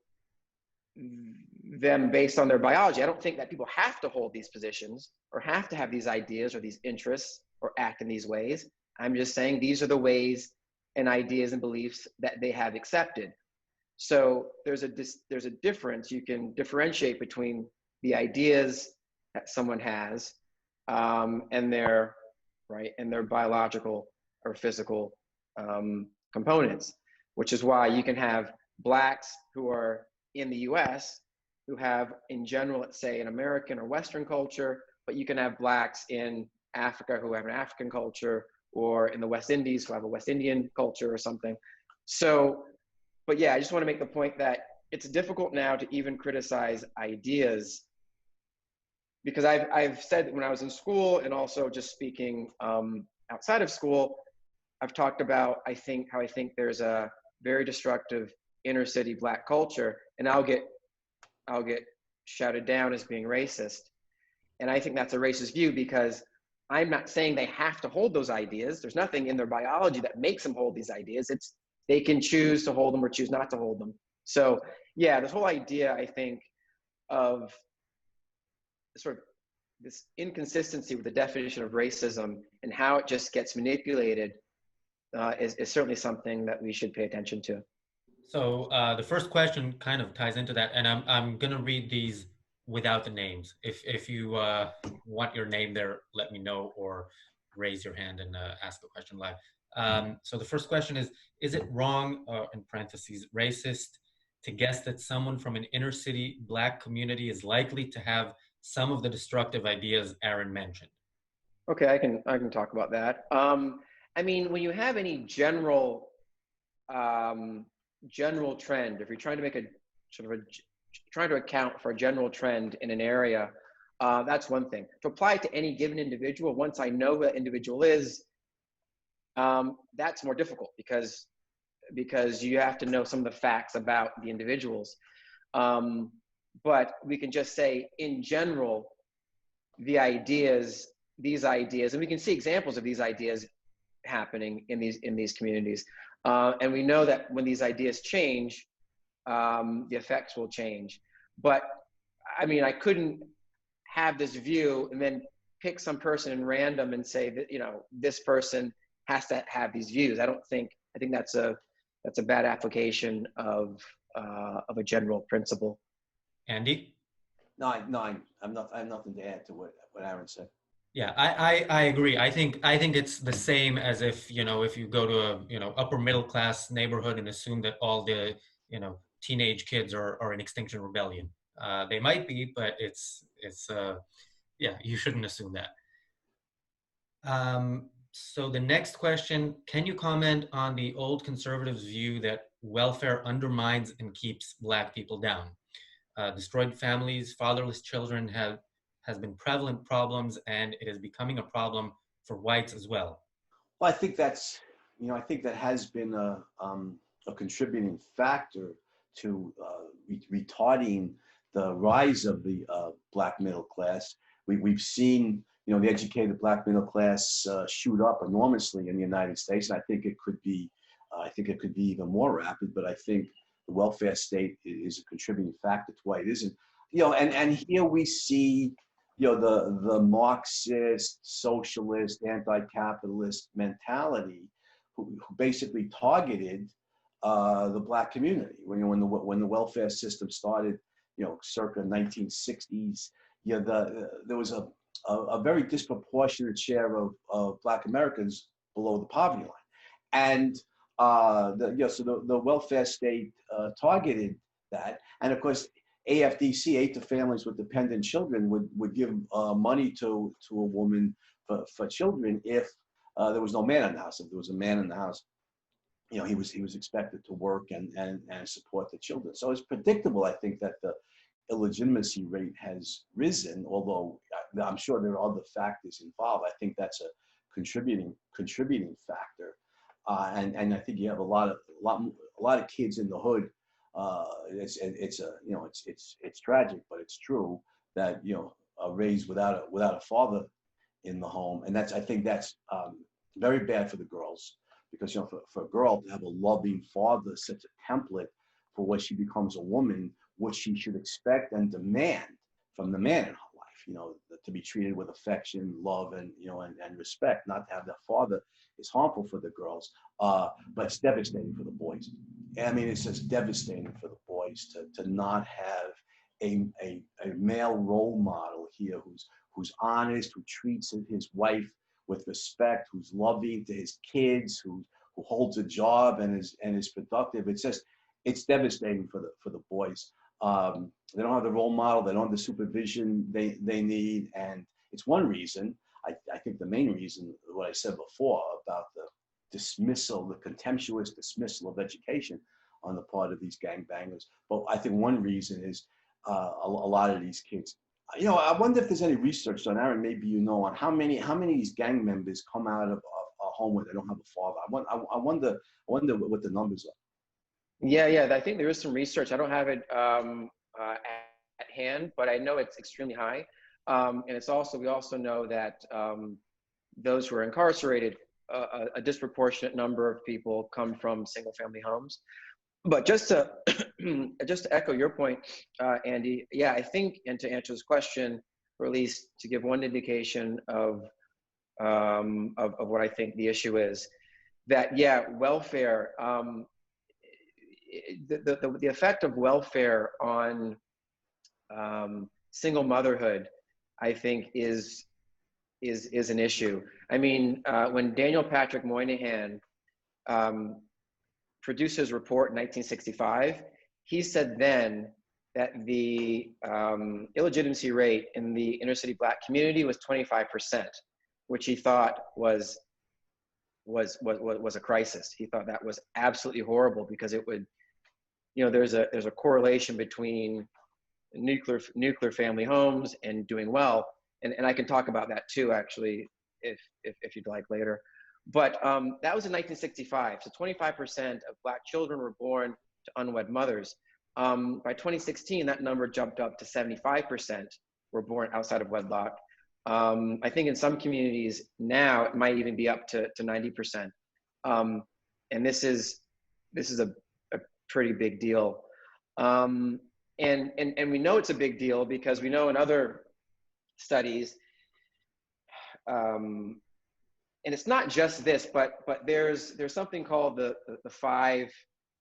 them based on their biology. I don't think that people have to hold these positions or have to have these ideas or these interests or act in these ways. I'm just saying these are the ways and ideas and beliefs that they have accepted. So there's a difference. You can differentiate between the ideas that someone has and their biological or physical components, which is why you can have Blacks who are in the US who have, in general, let's say an American or Western culture, but you can have Blacks in Africa who have an African culture, or in the West Indies who have a West Indian culture or something. So, but yeah, I just want to make the point that it's difficult now to even criticize ideas, because I've said when I was in school and also just speaking outside of school, I've talked about how I think there's a very destructive inner city Black culture, and I'll get shouted down as being racist. And I think that's a racist view, because I'm not saying they have to hold those ideas. There's nothing in their biology that makes them hold these ideas. They can choose to hold them or choose not to hold them. So yeah, this whole idea, I think, of sort of this inconsistency with the definition of racism and how it just gets manipulated is certainly something that we should pay attention to. So the first question kind of ties into that, and I'm gonna read these without the names. If you want your name there, let me know, or raise your hand and ask the question live. So the first question is it wrong, in parentheses, racist, to guess that someone from an inner city Black community is likely to have some of the destructive ideas Aaron mentioned. Okay, I can talk about that. I mean, when you have any general general trend, if you're trying to make a sort of a trying to account for a general trend in an area, that's one thing. To apply it to any given individual, once I know who that individual is, that's more difficult because you have to know some of the facts about the individuals. But we can just say, in general, these ideas, and we can see examples of these ideas happening in these communities. And we know that when these ideas change, the effects will change. But I mean, I couldn't have this view and then pick some person in random and say that, you know, this person has to have these views. I think that's a bad application of a general principle. Andy? No, I have nothing to add to what Aaron said. Yeah, I agree. I think it's the same as if, you know, if you go to a, you know, upper middle class neighborhood and assume that all the, you know, teenage kids are in Extinction Rebellion. They might be, but it's yeah, you shouldn't assume that. So the next question, can you comment on the old conservatives' view that welfare undermines and keeps Black people down? Destroyed families, fatherless children has been prevalent problems, and it is becoming a problem for whites as well. Well, I think that's, you know, I think that has been a contributing factor to retarding the rise of the Black middle class. We've seen, you know, the educated Black middle class shoot up enormously in the United States, and I think it could be even more rapid. But I think the welfare state is a contributing factor to why it isn't. You know, and here we see, you know, the Marxist, socialist, anti-capitalist mentality, who basically targeted the Black community. When the welfare system started, you know, circa 1960s, you know, there was a very disproportionate share of Black Americans below the poverty line, and so the welfare state targeted that, and of course, AFDC, Aid to Families with Dependent Children, would give money to a woman for children if there was no man in the house. If there was a man in the house, you know, he was expected to work and support the children. So it's predictable, I think, that the illegitimacy rate has risen, although I'm sure there are other factors involved. I think that's a contributing factor, and I think you have a lot of kids in the hood. It's tragic, but it's true that, you know, are raised without a father in the home, and I think that's very bad for the girls, because, you know, for a girl to have a loving father sets a template for what she becomes a woman, what she should expect and demand from the man in her life. You know, to be treated with affection, love, and, you know, and respect. Not to have that father is harmful for the girls, but it's devastating for the boys. I mean, it's just devastating for the boys to not have a male role model here who's honest, who treats his wife with respect, who's loving to his kids, who holds a job and is productive. It's devastating for the boys. They don't have the role model. They don't have the supervision they need, and it's one reason. I think the main reason, what I said before about the contemptuous dismissal of education on the part of these gangbangers. But I think one reason is a lot of these kids. You know, I wonder if there's any research done, Aaron, maybe you know, on how many of these gang members come out of a home where they don't have a father. I wonder what the numbers are. Yeah, I think there is some research. I don't have it at hand, but I know it's extremely high. And we also know that those who are incarcerated, a disproportionate number of people come from single-family homes. But just to echo your point, Andy, yeah, I think, and to answer this question, or at least to give one indication of what I think the issue is, that welfare. The effect of welfare on single motherhood, I think, is an issue. I mean, when Daniel Patrick Moynihan produced his report in 1965, he said then that the illegitimacy rate in the inner city Black community was 25%, which he thought was a crisis. He thought that was absolutely horrible because it would, you know, there's a correlation between nuclear family homes and doing well, and I can talk about that too, actually, if you'd like later. But that was in 1965. So 25% of Black children were born to unwed mothers. By 2016, that number jumped up to 75% were born outside of wedlock. I think in some communities now it might even be up to 90%. And this is a pretty big deal. And we know it's a big deal because we know in other studies, and it's not just this, but there's something called the five,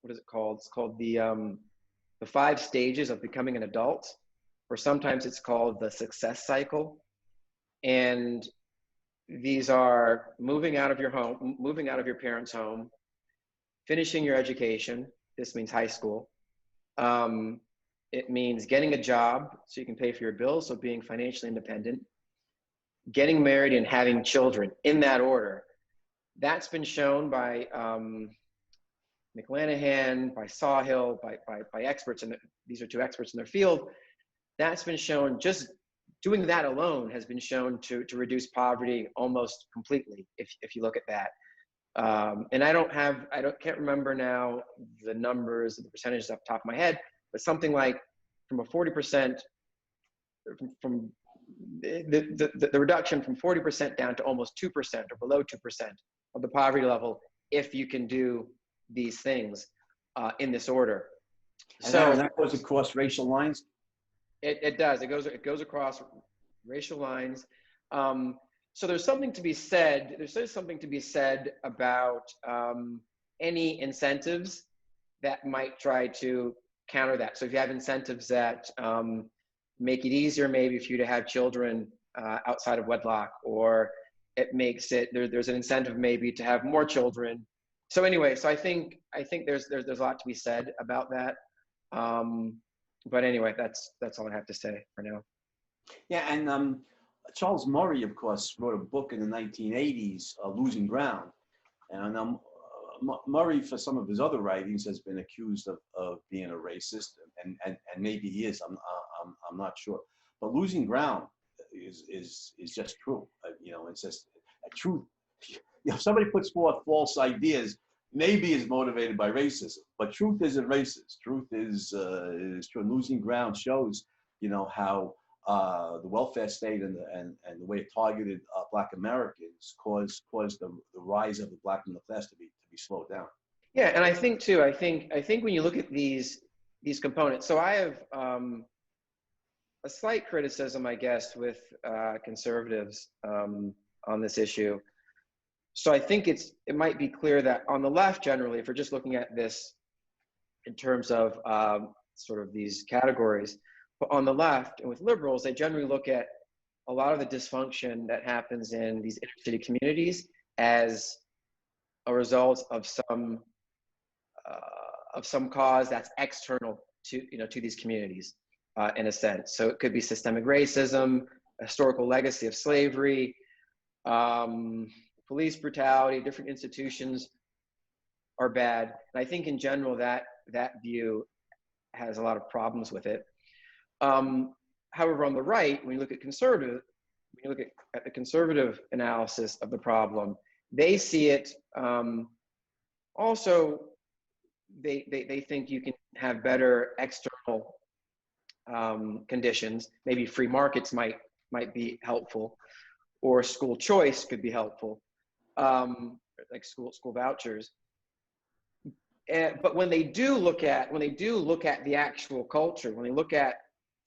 what is it called? It's called the 5 stages of becoming an adult, or sometimes it's called the success cycle. And these are moving out of your home, moving out of your parents' home, finishing your education. This means high school. It means getting a job so you can pay for your bills, so being financially independent, getting married and having children, in that order. That's been shown by McLanahan, by Sawhill, by experts, and these are 2 experts in their field. That's been shown, just doing that alone has been shown to reduce poverty almost completely, if you look at that. And can't remember now the numbers, the percentages off the top of my head, but something like from a 40%, from the reduction from 40% down to almost 2% or below 2% of the poverty level, if you can do these things in this order. And so that goes across racial lines? It does. It goes across racial lines. So there's something to be said. There's something to be said about any incentives that might try to counter that. So if you have incentives that make it easier maybe for you to have children outside of wedlock, or it makes it, there's an incentive maybe to have more children. So anyway, so I think there's a lot to be said about that. But anyway, that's all I have to say for now. Yeah, and Charles Murray, of course, wrote a book in the 1980s, Losing Ground. And Murray, for some of his other writings, has been accused of being a racist, and maybe he is. I'm not sure. But Losing Ground is just true. You know, it's just a truth. You know, somebody puts forth false ideas, maybe is motivated by racism, but truth isn't racist. Truth is true. Losing Ground shows, you know, how the welfare state and the way it targeted Black Americans caused the rise of the Black middle class to be slowed down. Yeah, and I think too. I think when you look at these components, so I have a slight criticism, I guess, with conservatives on this issue. So I think it might be clear that on the left, generally, if we're just looking at this in terms of sort of these categories, but on the left and with liberals, they generally look at a lot of the dysfunction that happens in these inner city communities as a result of some cause that's external to these communities, in a sense. So it could be systemic racism, historical legacy of slavery, police brutality, different institutions are bad. And I think in general that view has a lot of problems with it. However, on the right, when you look at the conservative analysis of the problem, they see it also. They think you can have better external conditions. Maybe free markets might be helpful, or school choice could be helpful, like school vouchers. But when they do look at the actual culture, when they look at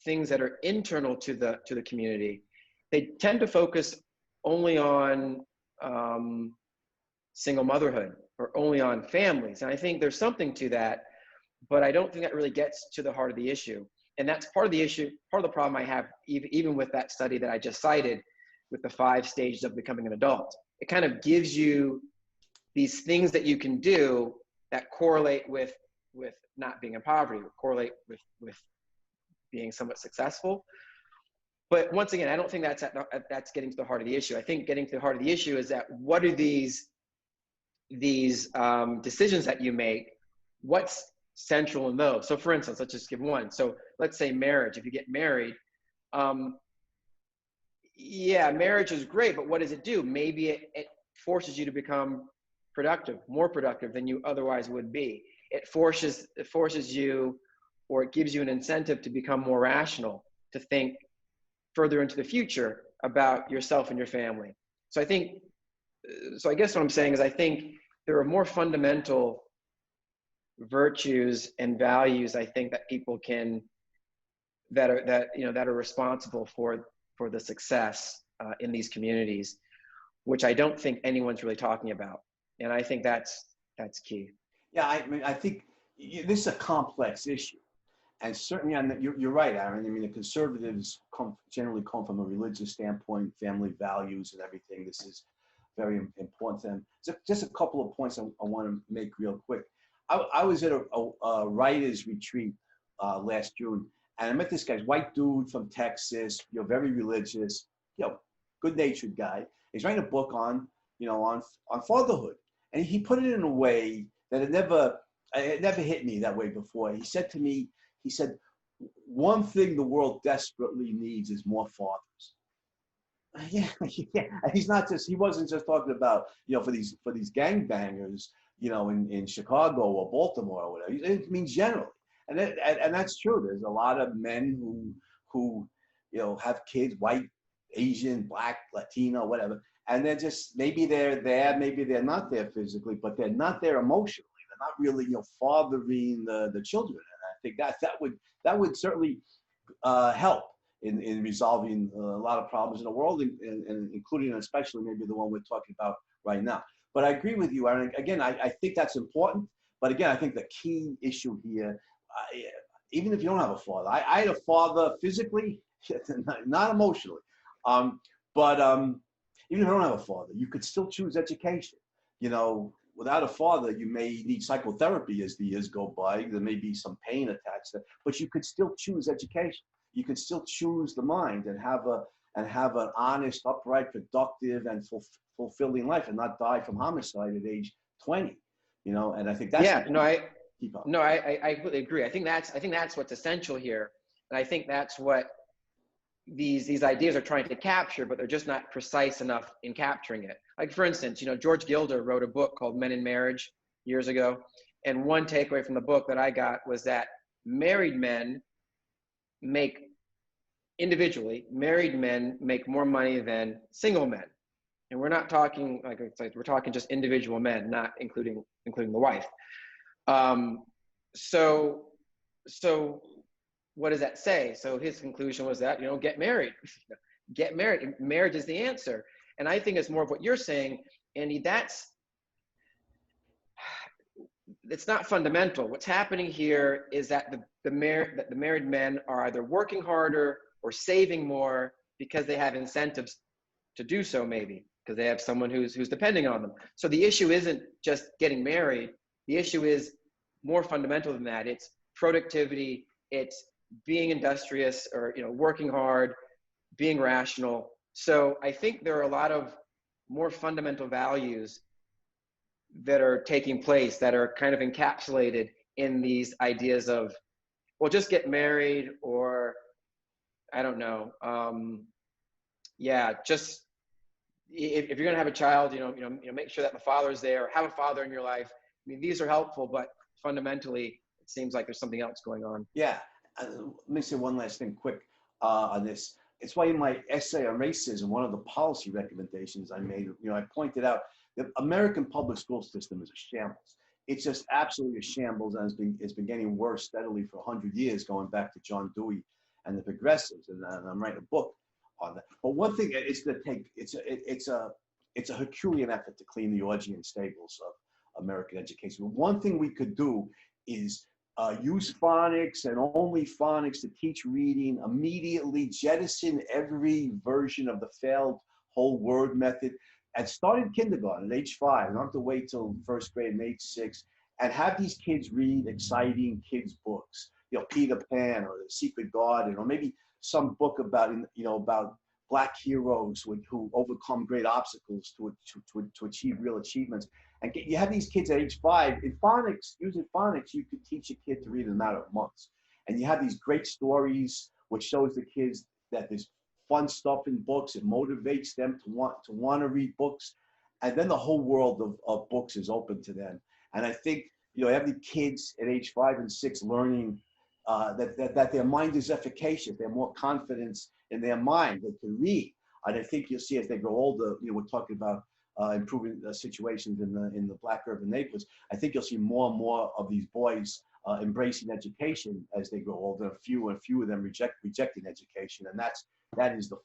things that are internal to the community, they tend to focus only on single motherhood or only on families. And I think there's something to that, but I don't think that really gets to the heart of the issue. And that's part of the issue, part of the problem I have, even with that study that I just cited, with the 5 stages of becoming an adult. It kind of gives you these things that you can do that correlate with not being in poverty, or correlate with being somewhat successful. But once again, I don't think that's getting to the heart of the issue. I think getting to the heart of the issue is that what are these decisions that you make, what's central in those? So for instance, let's just give one. So let's say marriage. If you get married, yeah, marriage is great, but what does it do? Maybe it forces you to become productive, more productive than you otherwise would be. It forces you, or it gives you an incentive to become more rational, to think further into the future about yourself and your family. So I think, so I guess what I'm saying is I think there are more fundamental virtues and values, I think, that people can, that are responsible for the success in these communities, which I don't think anyone's really talking about. And I think that's key. Yeah, I mean, I think this is a complex issue. And certainly, you're right, Aaron. I mean, the conservatives generally come from a religious standpoint, family values and everything. This is very important to them. So just a couple of points I want to make real quick. I was at a writers retreat last June, and I met this guy, white dude from Texas, very religious, good-natured guy. He's writing a book on fatherhood, and he put it in a way that it never hit me that way before. He said to me, one thing the world desperately needs is more fathers. Yeah. He wasn't just talking about, for these gangbangers, in Chicago or Baltimore or whatever. It means generally. And that's true. There's a lot of men who have kids, white, Asian, black, Latino, whatever. And they're just, maybe they're there, maybe they're not there physically, but they're not there emotionally. They're not really, fathering the children. And I think that would certainly help in resolving a lot of problems in the world, and including and especially maybe the one we're talking about right now. But I agree with you, Aaron. Again, I think that's important. But again, I think the key issue here, even if you don't have a father, I had a father physically, not emotionally. But even if you don't have a father, you could still choose education. Without a father, you may need psychotherapy as the years go by. There may be some pain attached to it, but you could still choose education. You could still choose the mind and have an honest, upright, productive, and fulfilling life, and not die from homicide at age 20. And I think that's I completely agree. I think that's what's essential here, and I think that's what these ideas are trying to capture, but they're just not precise enough in capturing it. Like, for instance, George Gilder wrote a book called Men in Marriage years ago, and one takeaway from the book that I got was that married men make more money than single men. And we're not talking we're talking just individual men, not including the wife. So what does that say? So his conclusion was that, get married. Get married. Marriage is the answer. And I think it's more of what you're saying, Andy. It's not fundamental. What's happening here is that the married men are either working harder or saving more because they have incentives to do so, maybe because they have someone who's depending on them. So the issue isn't just getting married. The issue is more fundamental than that. It's productivity. It's being industrious, or working hard, being rational. So I think there are a lot of more fundamental values that are taking place that are kind of encapsulated in these ideas of, well, just get married, or I don't know. Just if you're gonna have a child, make sure that the father's there, or have a father in your life. I mean, these are helpful, but fundamentally, it seems like there's something else going on. Yeah. Let me say one last thing quick on this. It's why in my essay on racism, one of the policy recommendations I made, I pointed out the American public school system is a shambles. It's just absolutely a shambles, and it's been getting worse steadily for 100 years, going back to John Dewey and the progressives. And I'm writing a book on that. But one thing it's a Herculean effort to clean the Augean stables of American education. But one thing we could do is use phonics and only phonics to teach reading, immediately jettison every version of the failed whole word method, and start in kindergarten at age 5. Not have to wait till first grade and age 6, and have these kids read exciting kids' books. Peter Pan or The Secret Garden, or maybe some book about, about Black heroes who overcome great obstacles to achieve real achievements. And you have these kids at age 5 in phonics. Using phonics, you could teach a kid to read in a matter of months. And you have these great stories, which shows the kids that there's fun stuff in books. It motivates them to want to read books. And then the whole world of books is open to them. And I think, every kids at age 5 and 6 learning that their mind is efficacious. They have more confidence in their mind. They can read. And I think you'll see as they grow older, we're talking about improving situations in the Black urban neighborhoods. I think you'll see more and more of these boys embracing education as they grow older. Fewer and fewer of them rejecting education. And that is to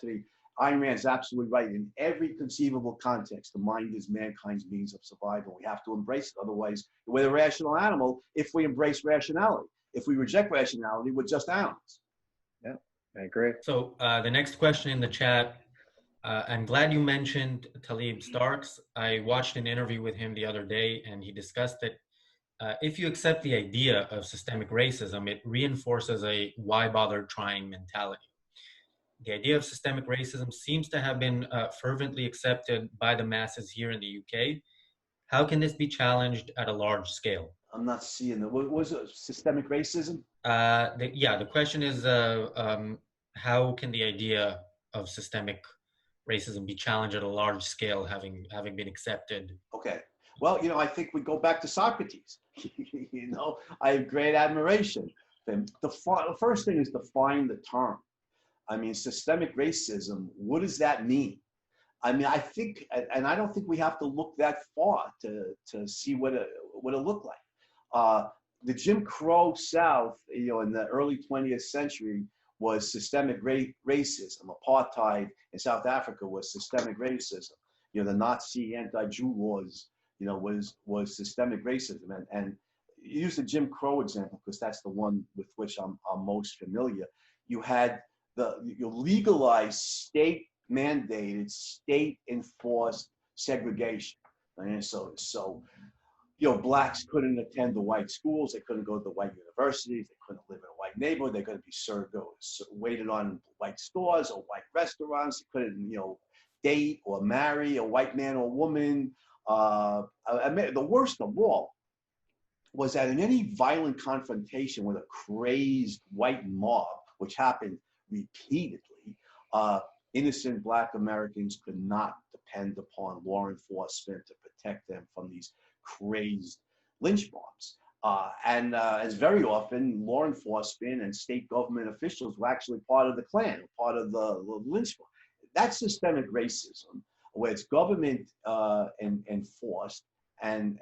me, Ayn Rand's absolutely right. In every conceivable context, the mind is mankind's means of survival. We have to embrace it. Otherwise, we're a rational animal if we embrace rationality. If we reject rationality, we're just animals. Yeah, I agree. So the next question in the chat, I'm glad you mentioned Talib Starks. I watched an interview with him the other day, and he discussed that if you accept the idea of systemic racism, it reinforces a why bother trying mentality. The idea of systemic racism seems to have been fervently accepted by the masses here in the UK. How can this be challenged at a large scale? I'm not seeing what was it, systemic racism? The question is, how can the idea of systemic racism be challenged at a large scale, having been accepted? Okay. Well, I think we go back to Socrates. I have great admiration for him. The first thing is define the term. I mean, systemic racism, what does that mean? I mean, I think, and I don't think we have to look that far to see what it looked like. The Jim Crow South, in the early 20th century was systemic racism. Apartheid in South Africa was systemic racism. The Nazi anti-Jew laws, was systemic racism. And use the Jim Crow example because that's the one with which I'm most familiar. You had you legalized state-mandated, state-enforced segregation. And so blacks couldn't attend the white schools, they couldn't go to the white universities, they couldn't live in a white neighborhood, they couldn't be served or waited on in white stores or white restaurants, they couldn't, date or marry a white man or woman. The worst of all was that in any violent confrontation with a crazed white mob, which happened repeatedly, innocent Black Americans could not depend upon law enforcement to protect them from these crazed lynch mobs. As very often, law enforcement and state government officials were actually part of the Klan, part of the lynch mob. That's systemic racism, where it's government enforced, and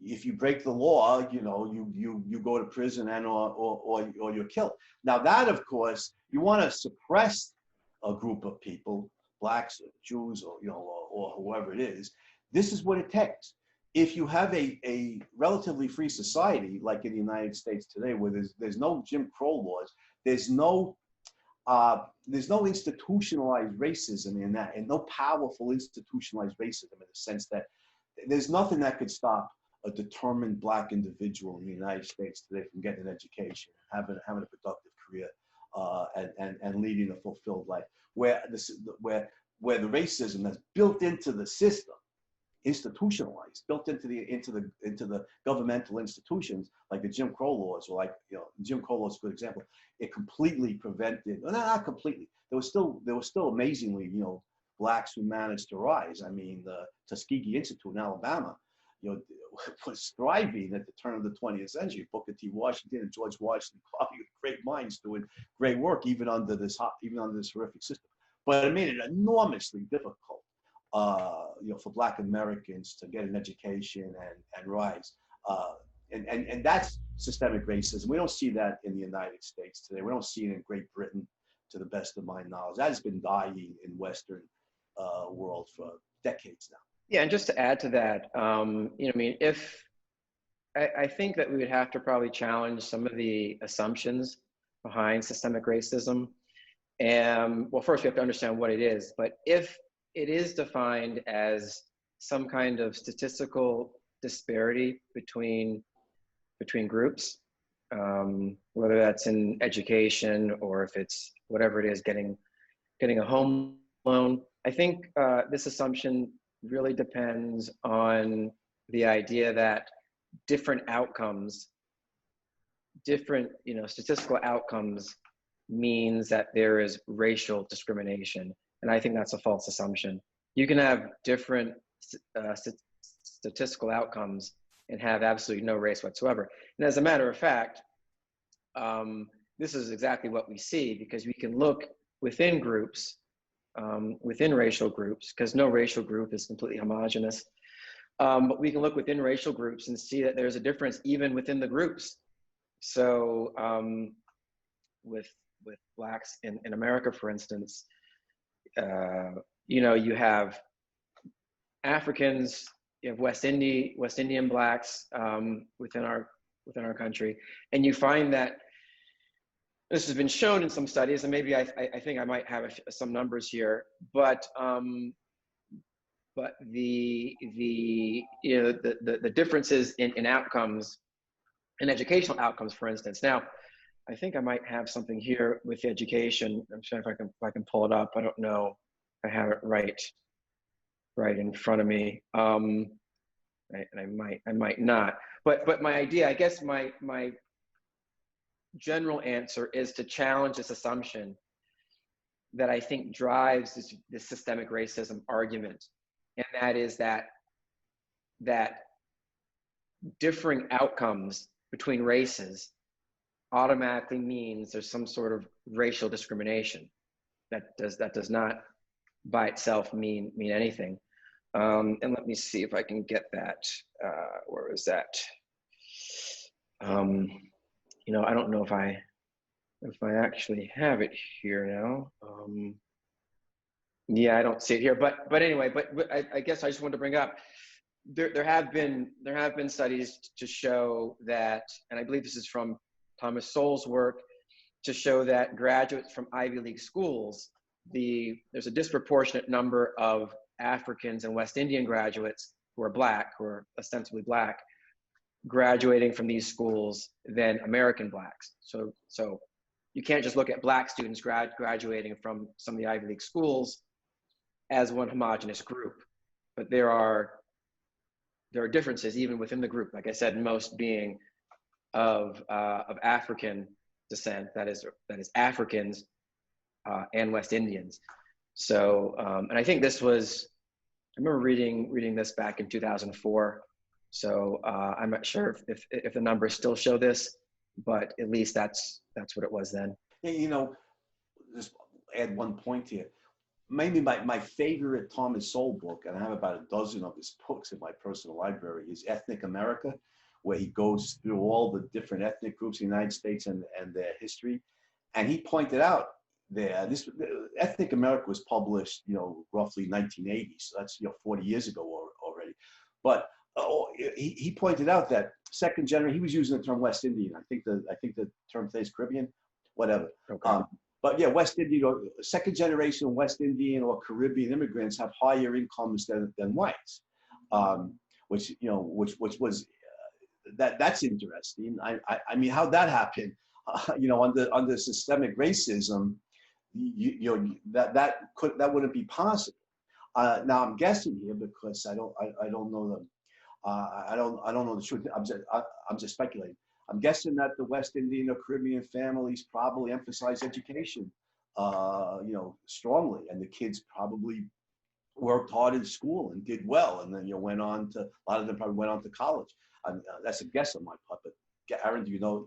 if you break the law, you go to prison and or you're killed. Now that, of course, you want to suppress a group of people, blacks, or Jews, or whoever it is. This is what it takes. If you have a relatively free society like in the United States today, where there's no Jim Crow laws, there's no institutionalized racism in that, and no powerful institutionalized racism in the sense that there's nothing that could stop a determined Black individual in the United States today from getting an education, having a productive career, and leading a fulfilled life. Where the racism that's built into the system, institutionalized, built into the governmental institutions, like the Jim Crow laws, or Jim Crow laws is a good example. It completely prevented, well, not completely. There was still amazingly, Blacks who managed to rise. I mean, the Tuskegee Institute in Alabama, was thriving at the turn of the 20th century. Booker T. Washington and George Washington Carver, great minds doing great work, even under this horrific system. But it made it enormously difficult, for Black Americans to get an education and rise. And that's systemic racism. We don't see that in the United States today. We don't see it in Great Britain, to the best of my knowledge. That has been dying in Western world for decades now. Yeah, and just to add to that, I think that we would have to probably challenge some of the assumptions behind systemic racism. And well, first we have to understand what it is. But if it is defined as some kind of statistical disparity between groups, whether that's in education or if it's whatever it is, getting a home loan. I think this assumption really depends on the idea that different outcomes, different statistical outcomes means that there is racial discrimination. And I think that's a false assumption. You can have different statistical outcomes and have absolutely no race whatsoever. And as a matter of fact, this is exactly what we see, because we can look within groups, within racial groups, because no racial group is completely homogenous. But we can look within racial groups and see that there's a difference even within the groups. So with Blacks in America, for instance, you have Africans, you have West Indian Blacks within our country, and you find that this has been shown in some studies, and maybe I think I might have some numbers here, but the differences in outcomes, in educational outcomes, for instance. Now, I think I might have something here with education. I'm sure if I can pull it up. I don't know if I have it right in front of me. And I might not. But my idea, I guess my general answer is to challenge this assumption that I think drives this systemic racism argument, and that is that differing outcomes between races automatically means there's some sort of racial discrimination. That does not by itself mean anything. And let me see if I can get that. Where is that? I don't know if I actually have it here now. Yeah, I don't see it here. But anyway, but I guess I just wanted to bring up there have been studies to show that, and I believe this is from Thomas Sowell's work, to show that graduates from Ivy League schools, there's a disproportionate number of Africans and West Indian graduates who are Black, who are ostensibly Black, graduating from these schools than American Blacks. So you can't just look at Black students graduating from some of the Ivy League schools as one homogenous group, but there are differences even within the group. Like I said, most being of African descent, that is Africans and West Indians. So, and I think I remember reading this back in 2004. So I'm not sure if the numbers still show this, but at least that's what it was then. Yeah, just add one point here. Maybe my favorite Thomas Sowell book, and I have about a dozen of his books in my personal library, is Ethnic America, where he goes through all the different ethnic groups in the United States and their history. And he pointed out there, Ethnic America was published, roughly 1980, so that's 40 years ago already. But he pointed out that second generation, he was using the term West Indian. I think the term today is Caribbean, whatever. Okay. But yeah, West Indian or second generation West Indian or Caribbean immigrants have higher incomes than whites, which was that's interesting. I mean, how'd that happen? Under systemic racism, that wouldn't be possible. Now I'm guessing here because I don't know them. I don't know the truth. I'm just speculating. I'm guessing that the West Indian or Caribbean families probably emphasize education, strongly, and the kids probably worked hard in school and did well, and then a lot of them probably went on to college. That's a guess on my part, but Aaron, do you know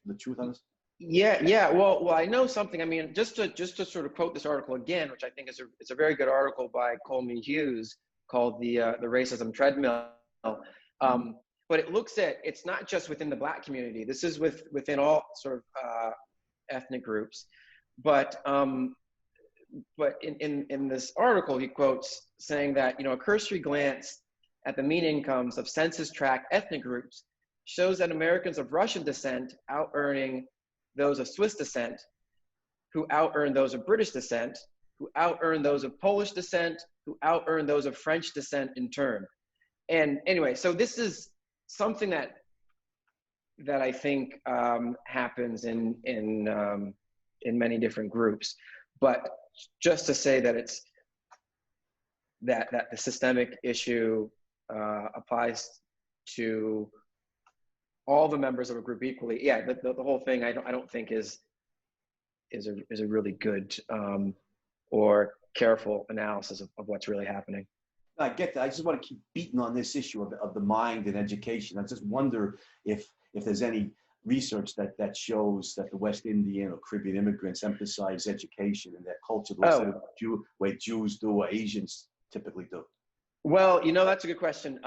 the truth on this? Yeah. Well, I know something. I mean, just to sort of quote this article again, which I think is a very good article by Coleman Hughes called the Racism Treadmill. But it looks at, it's not just within the Black community. This is within all sort of ethnic groups. But in this article, he quotes saying that, a cursory glance at the mean incomes of census-tracked ethnic groups shows that Americans of Russian descent out-earning those of Swiss descent, who out-earn those of British descent, who out-earn those of Polish descent, who out-earn those of French descent in turn. And anyway, so this is something that that I think happens in many different groups. But just to say that it's that the systemic issue applies to all the members of a group equally. Yeah, the whole thing I don't think is a really good or careful analysis of what's really happening. I get that. I just want to keep beating on this issue of the mind and education. I just wonder if there's any research that shows that the West Indian or Caribbean immigrants emphasize education in their culture the way Jews do or Asians typically do. Well, that's a good question.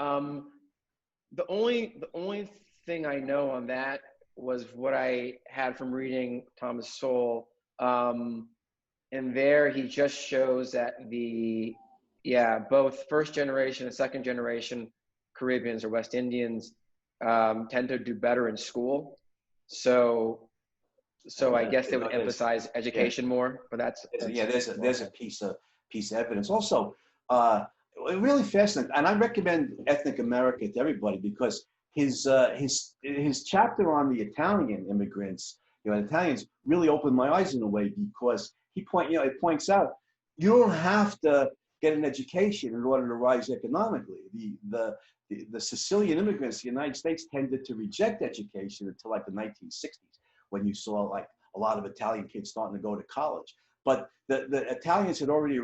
The only thing I know on that was what I had from reading Thomas Sowell. And there he just shows that both first generation and second generation Caribbeans or West Indians tend to do better in school. So I guess they would emphasize education more, but there's a piece of evidence. Also, really fascinating, and I recommend Ethnic America to everybody because his chapter on the Italian immigrants, Italians really opened my eyes in a way because it points out you don't have to get an education in order to rise economically. The Sicilian immigrants to the United States tended to reject education until like the 1960s, when you saw like a lot of Italian kids starting to go to college. But the Italians had already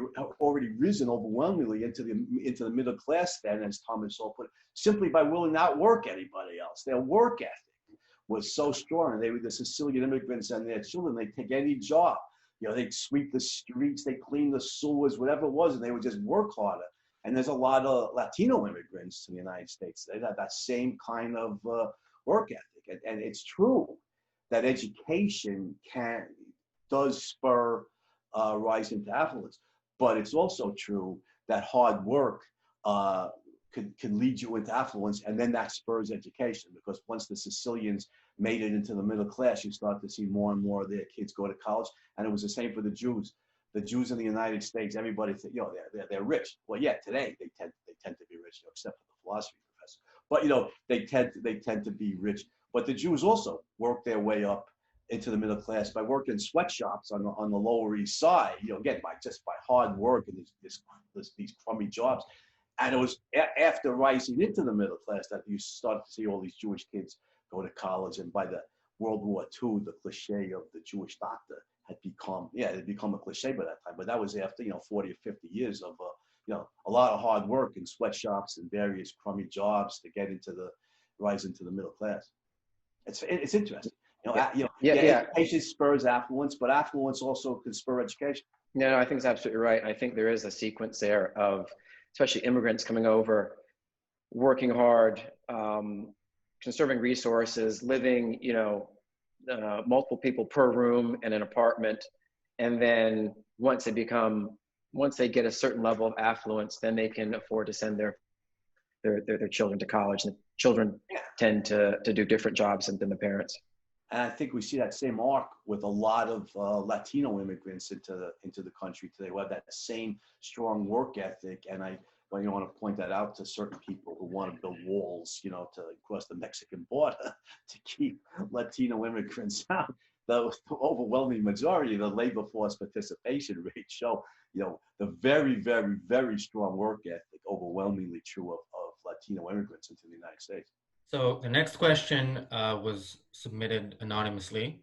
risen overwhelmingly into the middle class then, as Thomas Sowell put it, simply by willing to outwork anybody else. Their work ethic was so strong, and they were the Sicilian immigrants and their children. They'd take any job. They'd sweep the streets, they'd clean the sewers, whatever it was, and they would just work harder. And there's a lot of Latino immigrants to the United States. They have that same kind of work ethic. And it's true that education does spur rise into affluence, but it's also true that hard work can lead you into affluence, and then that spurs education, because once the Sicilians made it into the middle class, you start to see more and more of their kids go to college. And it was the same for the Jews. The Jews in the United States, everybody, they're rich. Well, yeah, today they tend to be rich, except for the philosophy professor. But they tend to be rich. But the Jews also work their way up into the middle class by working sweatshops on the Lower East Side. Again, by hard work and these crummy jobs. And it was after rising into the middle class that you started to see all these Jewish kids go to college. And by the World War II, the cliche of the Jewish doctor had become a cliche by that time. But that was after 40 or 50 years of a lot of hard work in sweatshops and various crummy jobs to get rise into the middle class. It's interesting. Education spurs affluence, but affluence also can spur education. No, I think it's absolutely right. I think there is a sequence there of especially immigrants coming over, working hard, conserving resources, living, multiple people per room in an apartment. And then once they get a certain level of affluence, then they can afford to send their children to college. And the children tend to do different jobs than the parents. And I think we see that same arc with a lot of Latino immigrants into the country today, who have that same strong work ethic. And I want to point that out to certain people who want to build walls, to cross the Mexican border to keep Latino immigrants out. The overwhelming majority of the labor force participation rate show, the very, very, very strong work ethic, overwhelmingly true of Latino immigrants into the United States. So the next question was submitted anonymously.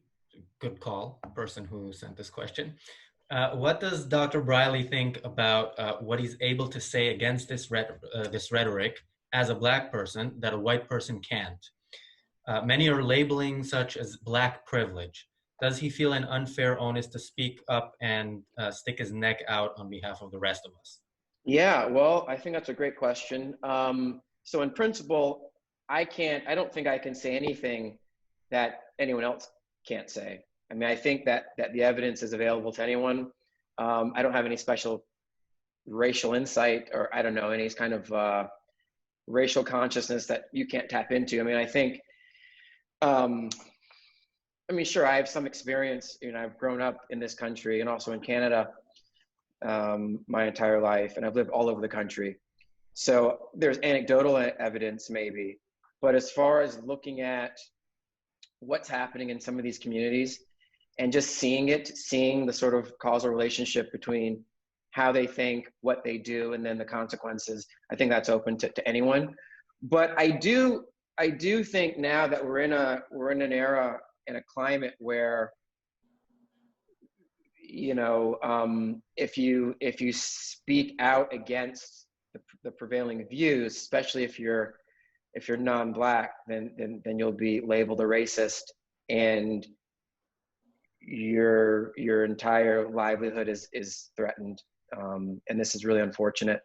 Good call, person who sent this question. What does Dr. Briley think about what he's able to say against this rhetoric as a Black person that a white person can't? Many are labeling such as Black privilege. Does he feel an unfair onus to speak up and stick his neck out on behalf of the rest of us? Yeah, well, I think that's a great question. So in principle, I don't think I can say anything that anyone else can't say. I mean, I think that the evidence is available to anyone. I don't have any special racial insight, or I don't know, any kind of racial consciousness that you can't tap into. I mean, I think, sure, I have some experience. I've grown up in this country and also in Canada my entire life, and I've lived all over the country. So there's anecdotal evidence maybe. But as far as looking at what's happening in some of these communities and just seeing the sort of causal relationship between how they think, what they do, and then the consequences. I think that's open to anyone. But I do think now that we're in an era, in a climate where, you know, if you speak out against the prevailing views, especially if you're non-Black, then you'll be labeled a racist, and your entire livelihood is threatened, and this is really unfortunate.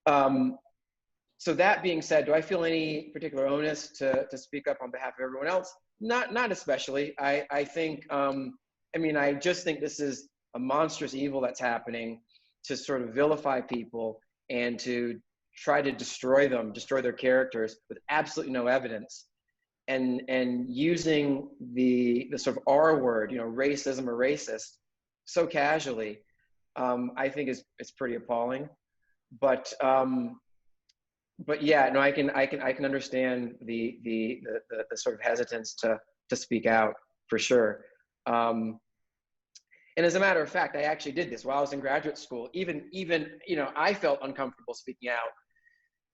So that being said, do I feel any particular onus to speak up on behalf of everyone else? Not especially. I think, I mean, I just think this is a monstrous evil that's happening, to sort of vilify people and to try to destroy their characters with absolutely no evidence, and using the sort of R word, you know, racism or racist, so casually, I think it's pretty appalling. But yeah, no, I can understand the sort of hesitance to speak out, for sure. And as a matter of fact, I actually did this while I was in graduate school. Even you know, I felt uncomfortable speaking out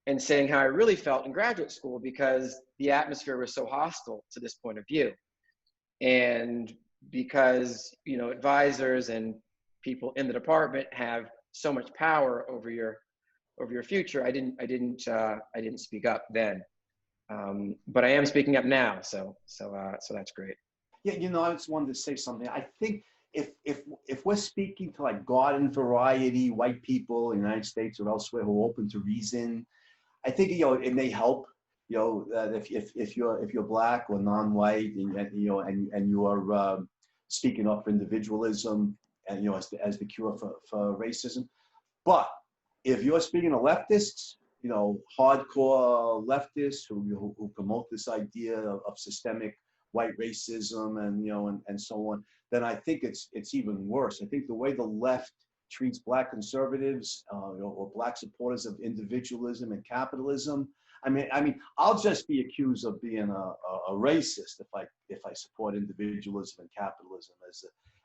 and saying how I really felt in graduate school, because the atmosphere was so hostile to this point of view, and because, you know, advisors and people in the department have so much power over your future. I didn't speak up then, but I am speaking up now. So that's great. Yeah, you know, I just wanted to say something. I think if we're speaking to like garden variety white people in the United States or elsewhere who are open to reason, I think, you know, it may help, you know, that if you're Black or non-white, and you know, and you are speaking up for individualism and, you know, as the cure for racism. But if you're speaking to leftists, you know, hardcore leftists who promote this idea of systemic white racism and, you know, and so on, then I think it's even worse. I think the way the left treats Black conservatives, you know, or Black supporters of individualism and capitalism. I mean, I'll just be accused of being a racist if I support individualism and capitalism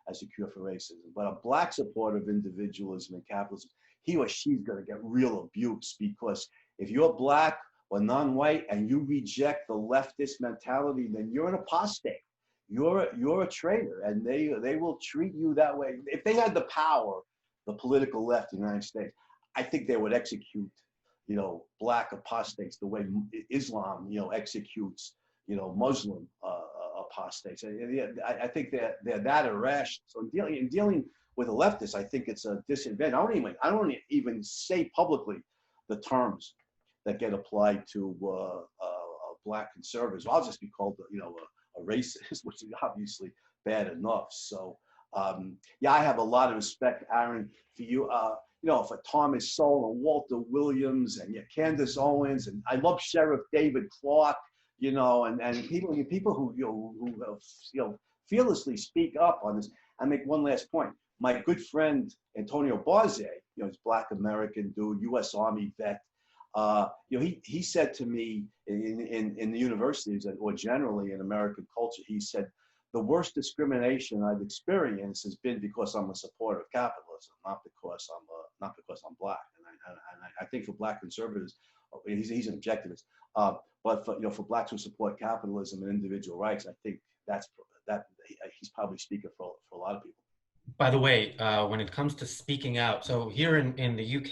as a cure for racism. But a Black supporter of individualism and capitalism, he or she's going to get real abuse, because if you're Black or non-white and you reject the leftist mentality, then you're an apostate. You're a traitor, and they will treat you that way. If they had the power, the political left in the United States, I think they would execute, you know, Black apostates the way Islam, you know, executes, you know, Muslim apostates. I think they're that irrational. So in dealing with a leftist, I think it's a disadvantage. I don't even say publicly the terms that get applied to Black conservatives. I'll just be called, you know, a racist, which is obviously bad enough. So yeah, I have a lot of respect, Aaron, for you. You know, for Thomas Sowell and Walter Williams and Candace Owens, and I love Sheriff David Clark. You know, and people who you know fearlessly speak up on this. I make one last point. My good friend Antonio Barze, you know, he's Black American dude, U.S. Army vet. You know, he said to me in the universities or generally in American culture, he said, the worst discrimination I've experienced has been because I'm a supporter of capitalism, not because I'm Black. And I think for Black conservatives, he's an objectivist. But for, you know, for Blacks who support capitalism and individual rights, I think that he's probably speaking for a lot of people. By the way, when it comes to speaking out, so here in the UK,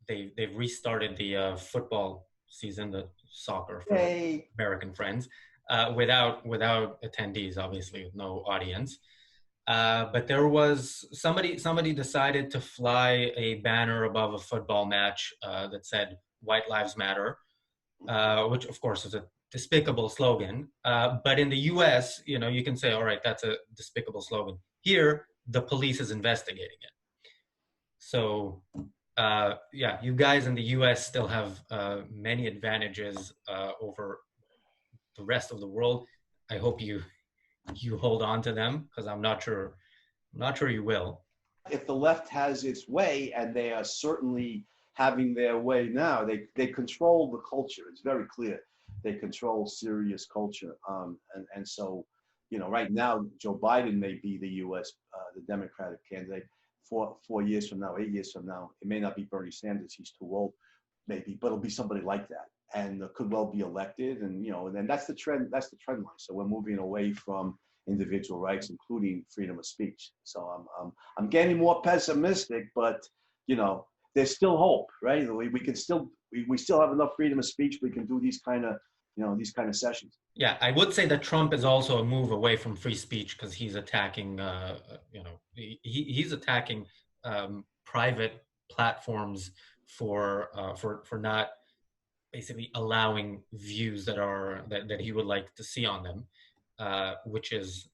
they've restarted the football season, the soccer for American friends, without attendees, obviously, with no audience. But there was somebody decided to fly a banner above a football match that said "White Lives Matter," which of course is a despicable slogan. But in the U.S., you know, you can say, all right, that's a despicable slogan. Here, the police is investigating it. So yeah, you guys in the U.S. still have many advantages over the rest of the world. I hope you hold on to them, because I'm not sure you will. If the left has its way, and they are certainly having their way now, they control the culture. It's very clear. they control serious culture. And so, right now, Joe Biden may be the U.S. The Democratic candidate. 4 years from now, 8 years from now, it may not be Bernie Sanders. He's too old, maybe, but it'll be somebody like that, and could well be elected. And and then that's the trend. That's the trend line. So we're moving away from individual rights, including freedom of speech. So I'm getting more pessimistic, but there's still hope, right? We can still we still have enough freedom of speech. We can do these kind of sessions. Yeah, I would say that Trump is also a move away from free speech because he's attacking, he's attacking private platforms for not basically allowing views that he would like to see on them, which is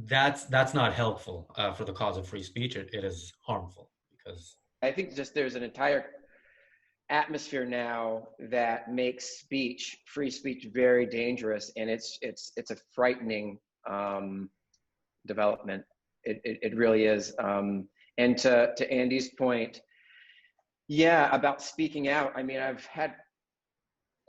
that's not helpful for the cause of free speech. It is harmful because I think just there's an entire atmosphere now that makes free speech, very dangerous, and it's a frightening development. It really is. And to Andy's point, yeah, about speaking out. I mean, I've had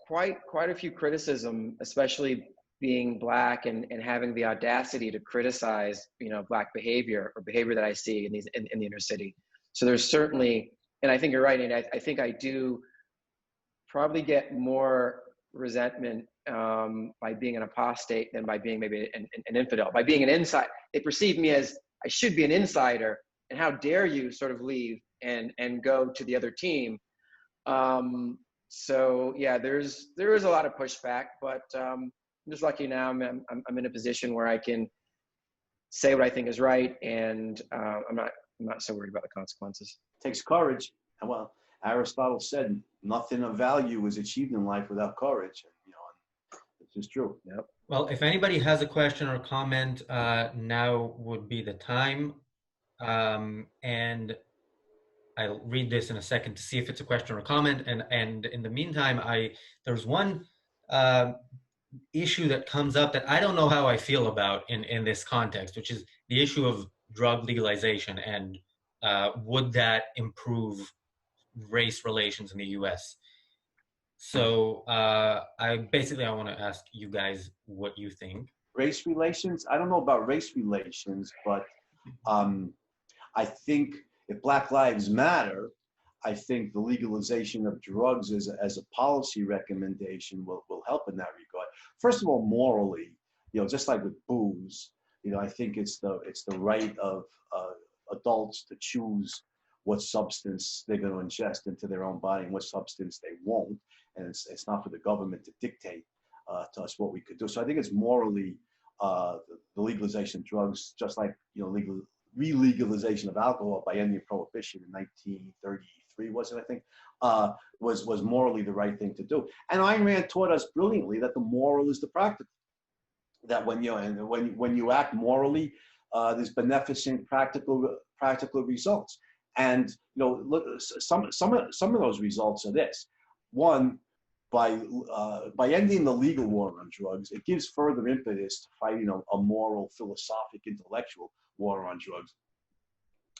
quite a few criticism, especially being Black and having the audacity to criticize Black behavior or behavior that I see in the inner city. So there's certainly. And I think you're right, and I think I do probably get more resentment by being an apostate than by being maybe an infidel. By being an insider, they perceive me as I should be an insider, and how dare you sort of leave and go to the other team. So yeah, there is a lot of pushback, but I'm just lucky now. I'm in a position where I can say what I think is right, and I'm not so worried about the consequences. Takes courage. And well, Aristotle said, nothing of value is achieved in life without courage. This is true. Yep. Well, if anybody has a question or comment, now would be the time. And I'll read this in a second to see if it's a question or comment. And in the meantime, there's one issue that comes up that I don't know how I feel about in this context, which is the issue of drug legalization, and would that improve race relations in the US? So I want to ask you guys what you think. Race relations? I don't know about race relations, but I think if Black Lives Matter, I think the legalization of drugs as a policy recommendation will help in that regard. First of all, morally, just like with booze, I think it's the right of adults to choose what substance they're going to ingest into their own body and what substance they won't. And it's not for the government to dictate to us what we could do. So I think it's morally the legalization of drugs, just like re-legalization of alcohol by ending prohibition in 1933, was it? I think was morally the right thing to do. And Ayn Rand taught us brilliantly that the moral is the practical. That when you act morally, there's beneficent practical results. And look, some of those results are this. One, by ending the legal war on drugs, it gives further impetus to fighting a moral, philosophic, intellectual war on drugs,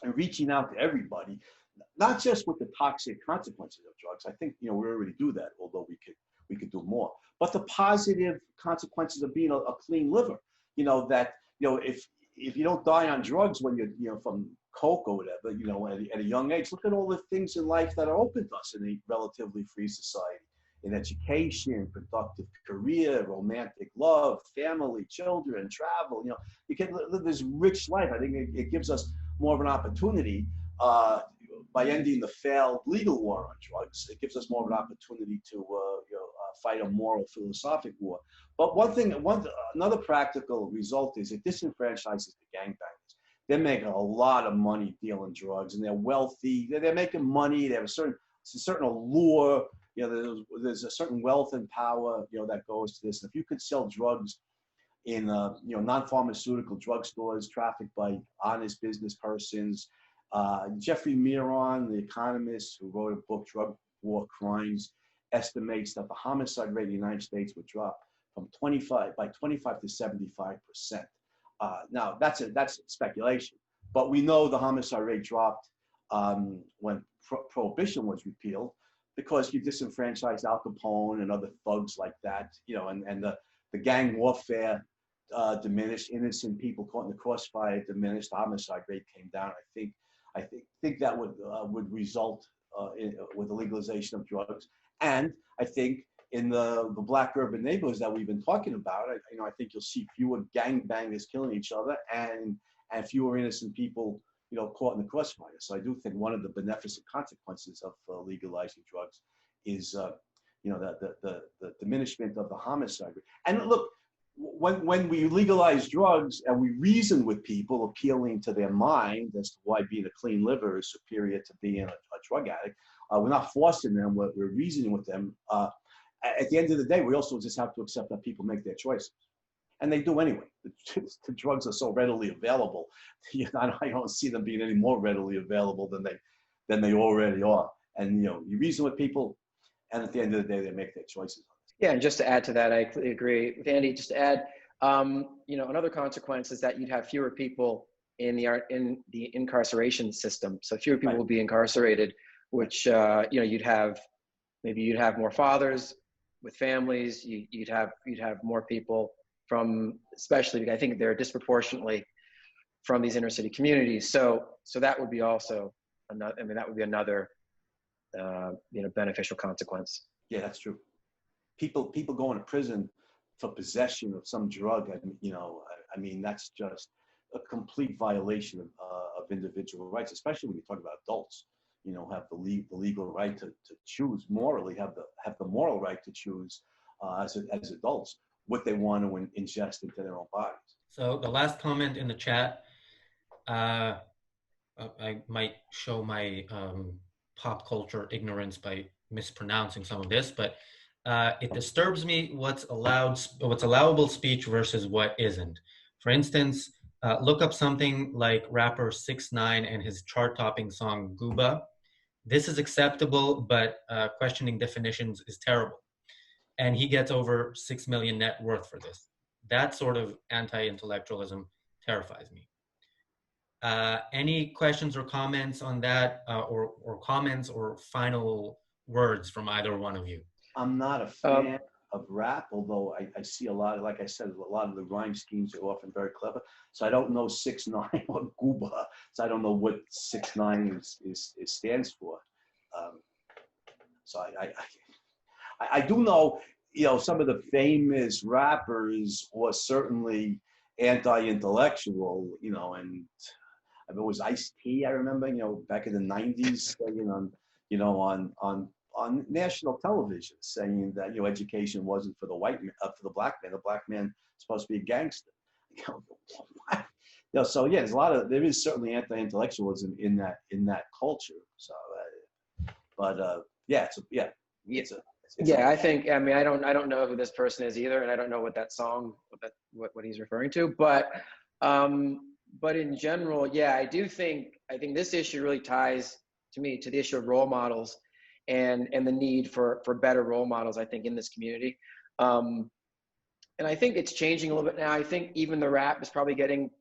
and reaching out to everybody, not just with the toxic consequences of drugs. I think we already do that, although we could do more. But the positive consequences of being a clean liver. If you don't die on drugs when you're from coke or whatever, at a young age, look at all the things in life that are open to us in a relatively free society. In education, productive career, romantic love, family, children, travel. You can live this rich life. I think it gives us more of an opportunity by ending the failed legal war on drugs. It gives us more of an opportunity to fight a moral, philosophic war. But another practical result is it disenfranchises the gangbangers. They're making a lot of money dealing drugs, and they're wealthy. They're making money. They have a certain allure. There's a certain wealth and power, that goes to this. And if you could sell drugs in, non-pharmaceutical drugstores trafficked by honest business persons, Jeffrey Miron, the economist who wrote a book, Drug War Crimes, estimates that the homicide rate in the United States would drop from 25 to 75%. Now that's speculation, but we know the homicide rate dropped when prohibition was repealed, because you disenfranchised Al Capone and other thugs like that, you know, and the gang warfare diminished, innocent people caught in the crossfire diminished, the homicide rate came down. I think that would result with the legalization of drugs. And I think in the black urban neighborhoods that we've been talking about, I think you'll see fewer gangbangers killing each other and fewer innocent people, you know, caught in the crossfire. So I do think one of the beneficent consequences of legalizing drugs is, you know, the diminishment of the homicide rate. And look, when we legalize drugs and we reason with people, appealing to their mind as to why being a clean liver is superior to being a drug addict, we're not forcing them, we're reasoning with them. At the end of the day, we also just have to accept that people make their choices. And they do anyway. The drugs are so readily available. You know, I don't see them being any more readily available than they already are. And, you know, you reason with people, and at the end of the day, they make their choices. Yeah, and just to add to that, I completely agree with Andy. Just to add, you know, another consequence is that you'd have fewer people in the incarceration system. So fewer people will be incarcerated, which you know, you'd have more fathers with families. You'd have more people from, especially I think they're disproportionately from these inner city communities. So that would be also another. I mean, that would be another you know, beneficial consequence. Yeah, that's true. People going to prison for possession of some drug, you know, I mean, that's just a complete violation of individual rights, especially when you talk about adults. You know, have the legal right to choose morally, have the moral right to choose as adults what they want to ingest into their own bodies. So the last comment in the chat, I might show my pop culture ignorance by mispronouncing some of this, but it disturbs me what's allowable speech versus what isn't. For instance, look up something like rapper 6ix9ine and his chart-topping song Gooba. This is acceptable, but questioning definitions is terrible. And he gets over 6 million net worth for this. That sort of anti-intellectualism terrifies me. Any questions or comments on that, or comments or final words from either one of you? I'm not a fan of rap, although I see a lot of, like I said, a lot of the rhyme schemes are often very clever. So I don't know 6ix9ine or Gooba, so I don't know what 6ix9ine stands for. So I do know, you know, some of the famous rappers were certainly anti-intellectual, you know, and I mean, it was Ice-T, I remember, you know, back in the 90s, on national television saying that, you know, education wasn't for the white man, for the black man. The black man is supposed to be a gangster. You know, what? You know, so yeah, there is certainly anti-intellectualism in that culture. So, yeah, I think, I mean, I don't know who this person is either, and I don't know what that song, what he's referring to, but in general, yeah, I think this issue really ties to me to the issue of role models and the need for better role models, I think, in this community. And I think it's changing a little bit now. I think even the rap is probably getting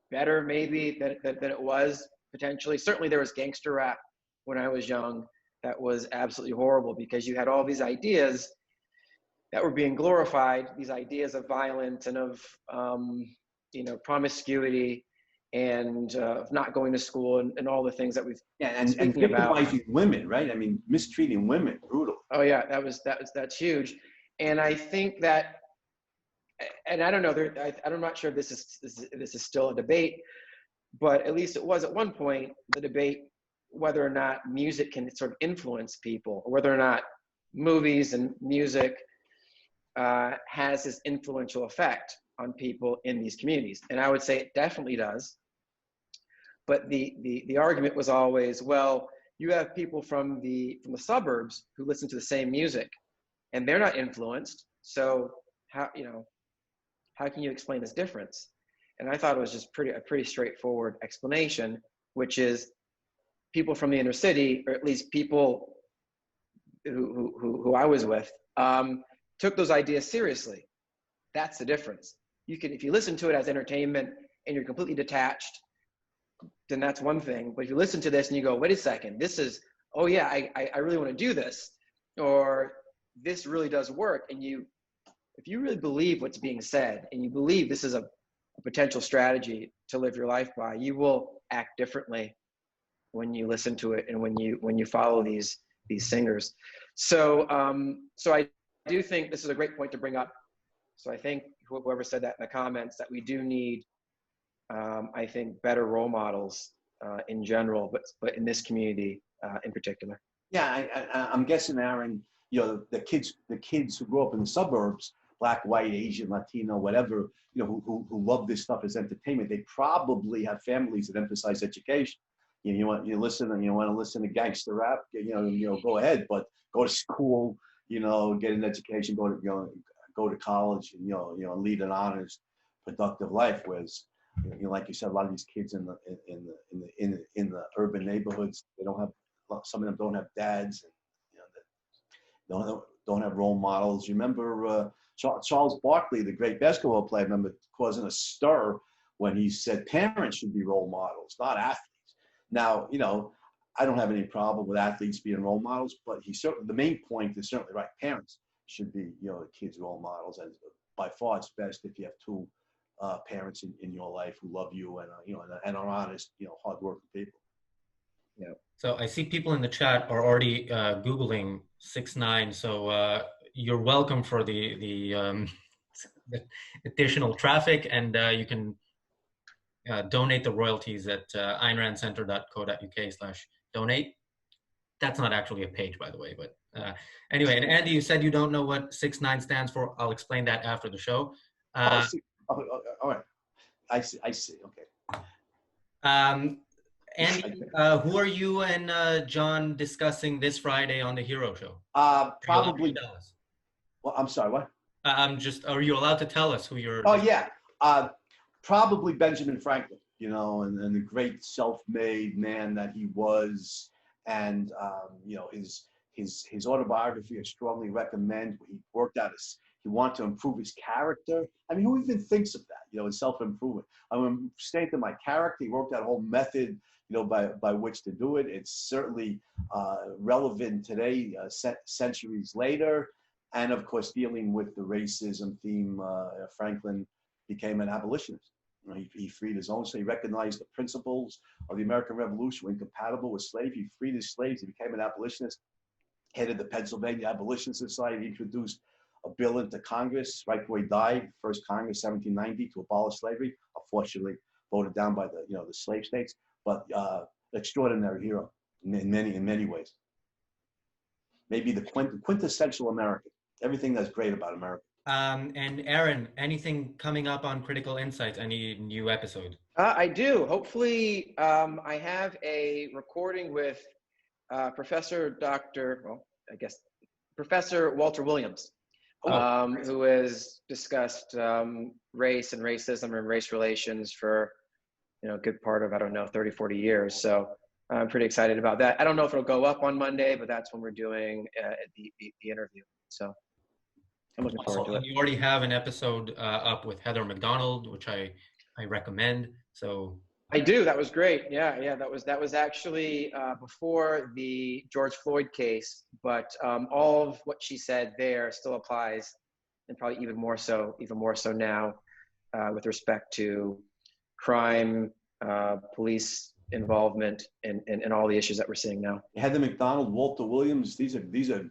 better maybe than it was potentially. Certainly there was gangster rap when I was young that was absolutely horrible, because you had all these ideas that were being glorified, these ideas of violence and of you know, promiscuity and of not going to school and all the things that we've and victimizing women, right? I mean, mistreating women, brutal. Oh yeah, that's huge. And I think that, and I don't know, I'm not sure if this is still a debate, but at least it was at one point, the debate whether or not music can sort of influence people, or whether or not movies and music has this influential effect on people in these communities. And I would say it definitely does. But the argument was always, well, you have people from the suburbs who listen to the same music and they're not influenced. So how can you explain this difference? And I thought it was just a pretty straightforward explanation, which is people from the inner city, or at least people who I was with, took those ideas seriously. That's the difference. If you listen to it as entertainment and you're completely detached, then that's one thing. But if you listen to this and you go, wait a second, this is oh yeah, I really want to do this, or this really does work. And if you really believe what's being said, and you believe this is a potential strategy to live your life by, you will act differently when you listen to it and when you follow these singers. So so I do think this is a great point to bring up. So I think whoever said that in the comments, that we do need, I think, better role models in general, but in this community in particular. Yeah, I'm guessing, Aaron, you know, the kids who grow up in the suburbs, black, white, Asian, Latino, whatever, you know, who love this stuff as entertainment, they probably have families that emphasize education. You want to listen to gangster rap, go ahead, but go to school, get an education, go to college, and lead an honest, productive life. Whereas, like you said, a lot of these kids in the urban neighborhoods, they don't have, some of them don't have dads, and don't have role models. You remember Charles Barkley, the great basketball player, I remember causing a stir when he said parents should be role models, not athletes. Now, I don't have any problem with athletes being role models, but the main point is certainly right. Parents should be, the kids' role models. And by far, it's best if you have two parents in your life who love you and are honest, hardworking people. Yeah. So I see people in the chat are already Googling 6ix9ine. So you're welcome for the additional traffic, and you can donate the royalties at aynrandcenter.co.uk/donate. That's not actually a page, by the way, but anyway. And Andy, you said you don't know what 6ix9ine stands for. I'll explain that after the show. All right. I see. Okay. Andy, who are you and John discussing this Friday on the Hero Show? Probably. Well, I'm sorry. What? Are you allowed to tell us who you're? Oh yeah. Probably Benjamin Franklin. And the great self-made man that he was, and his autobiography I strongly recommend. He worked out he wanted to improve his character. I mean, who even thinks of that? In self-improvement. I'm staying to my character. He worked out a whole method, by which to do it. It's certainly relevant today, centuries later. And of course, dealing with the racism theme, Franklin became an abolitionist. He freed his own, so he recognized the principles of the American Revolution were incompatible with slavery. He freed his slaves. He became an abolitionist, headed the Pennsylvania Abolition Society. He introduced a bill into Congress right before he died, first Congress, 1790, to abolish slavery. Unfortunately, voted down by the slave states. But extraordinary hero in many ways. Maybe the quintessential American. Everything that's great about America. And Aaron, anything coming up on Critical Insights? Any new episode? I do. Hopefully, I have a recording with Professor Walter Williams, who has discussed race and racism and race relations for a good part of, 30, 40 years. So I'm pretty excited about that. I don't know if it'll go up on Monday, but that's when we're doing the interview. So I'm looking forward to it. You already have an episode up with Heather McDonald, which I recommend. So I do. That was great. Yeah. That was actually before the George Floyd case, but all of what she said there still applies, and probably even more so now with respect to crime, police involvement, and all the issues that we're seeing now. Heather McDonald, Walter Williams, these are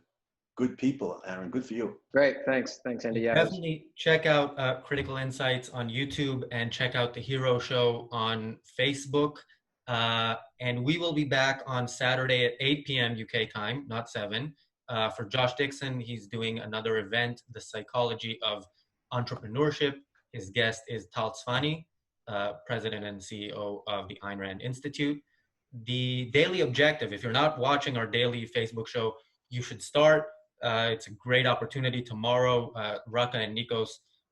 good people, Aaron. Good for you. Great. Thanks, Andy. Yeah, definitely check out Critical Insights on YouTube, and check out the Hero Show on Facebook. And we will be back on Saturday at 8 p.m. UK time, not 7. For Josh Dixon, he's doing another event, The Psychology of Entrepreneurship. His guest is Tal Tzfani, President and CEO of the Ayn Rand Institute. The Daily Objective, if you're not watching our daily Facebook show, you should start. It's a great opportunity. Tomorrow, Raka and Nikos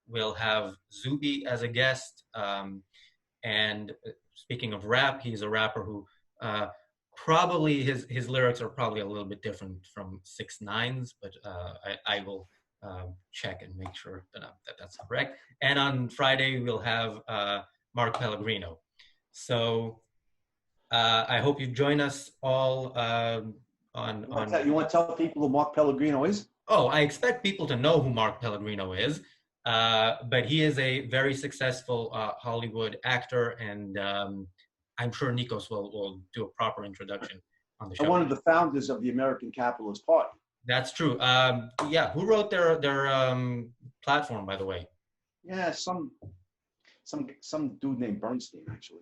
will have Zubi as a guest. And speaking of rap, he's a rapper who probably his lyrics are probably a little bit different from 6ix9ine's, but I will check and make sure that that's correct. And on Friday, we'll have Mark Pellegrino. So I hope you join us all You want to tell people who Mark Pellegrino is? Oh, I expect people to know who Mark Pellegrino is, but he is a very successful Hollywood actor, and I'm sure Nikos will do a proper introduction on the show. And one of the founders of the American Capitalist Party. That's true. Yeah, who wrote their platform, by the way? Yeah, some dude named Bernstein, actually.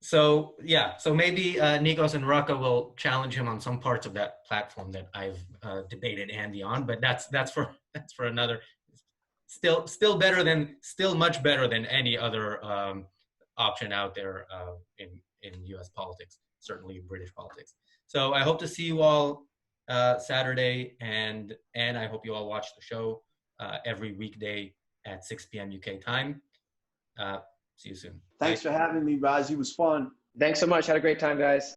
So yeah, so maybe Nikos and Raka will challenge him on some parts of that platform that I've debated Andy on, but that's for another. Still much better than any other option out there in U.S. politics, certainly British politics. So I hope to see you all Saturday, and I hope you all watch the show every weekday at 6 p.m. UK time. See you soon. Thanks for having me, Razi. It was fun. Thanks so much. Had a great time, guys.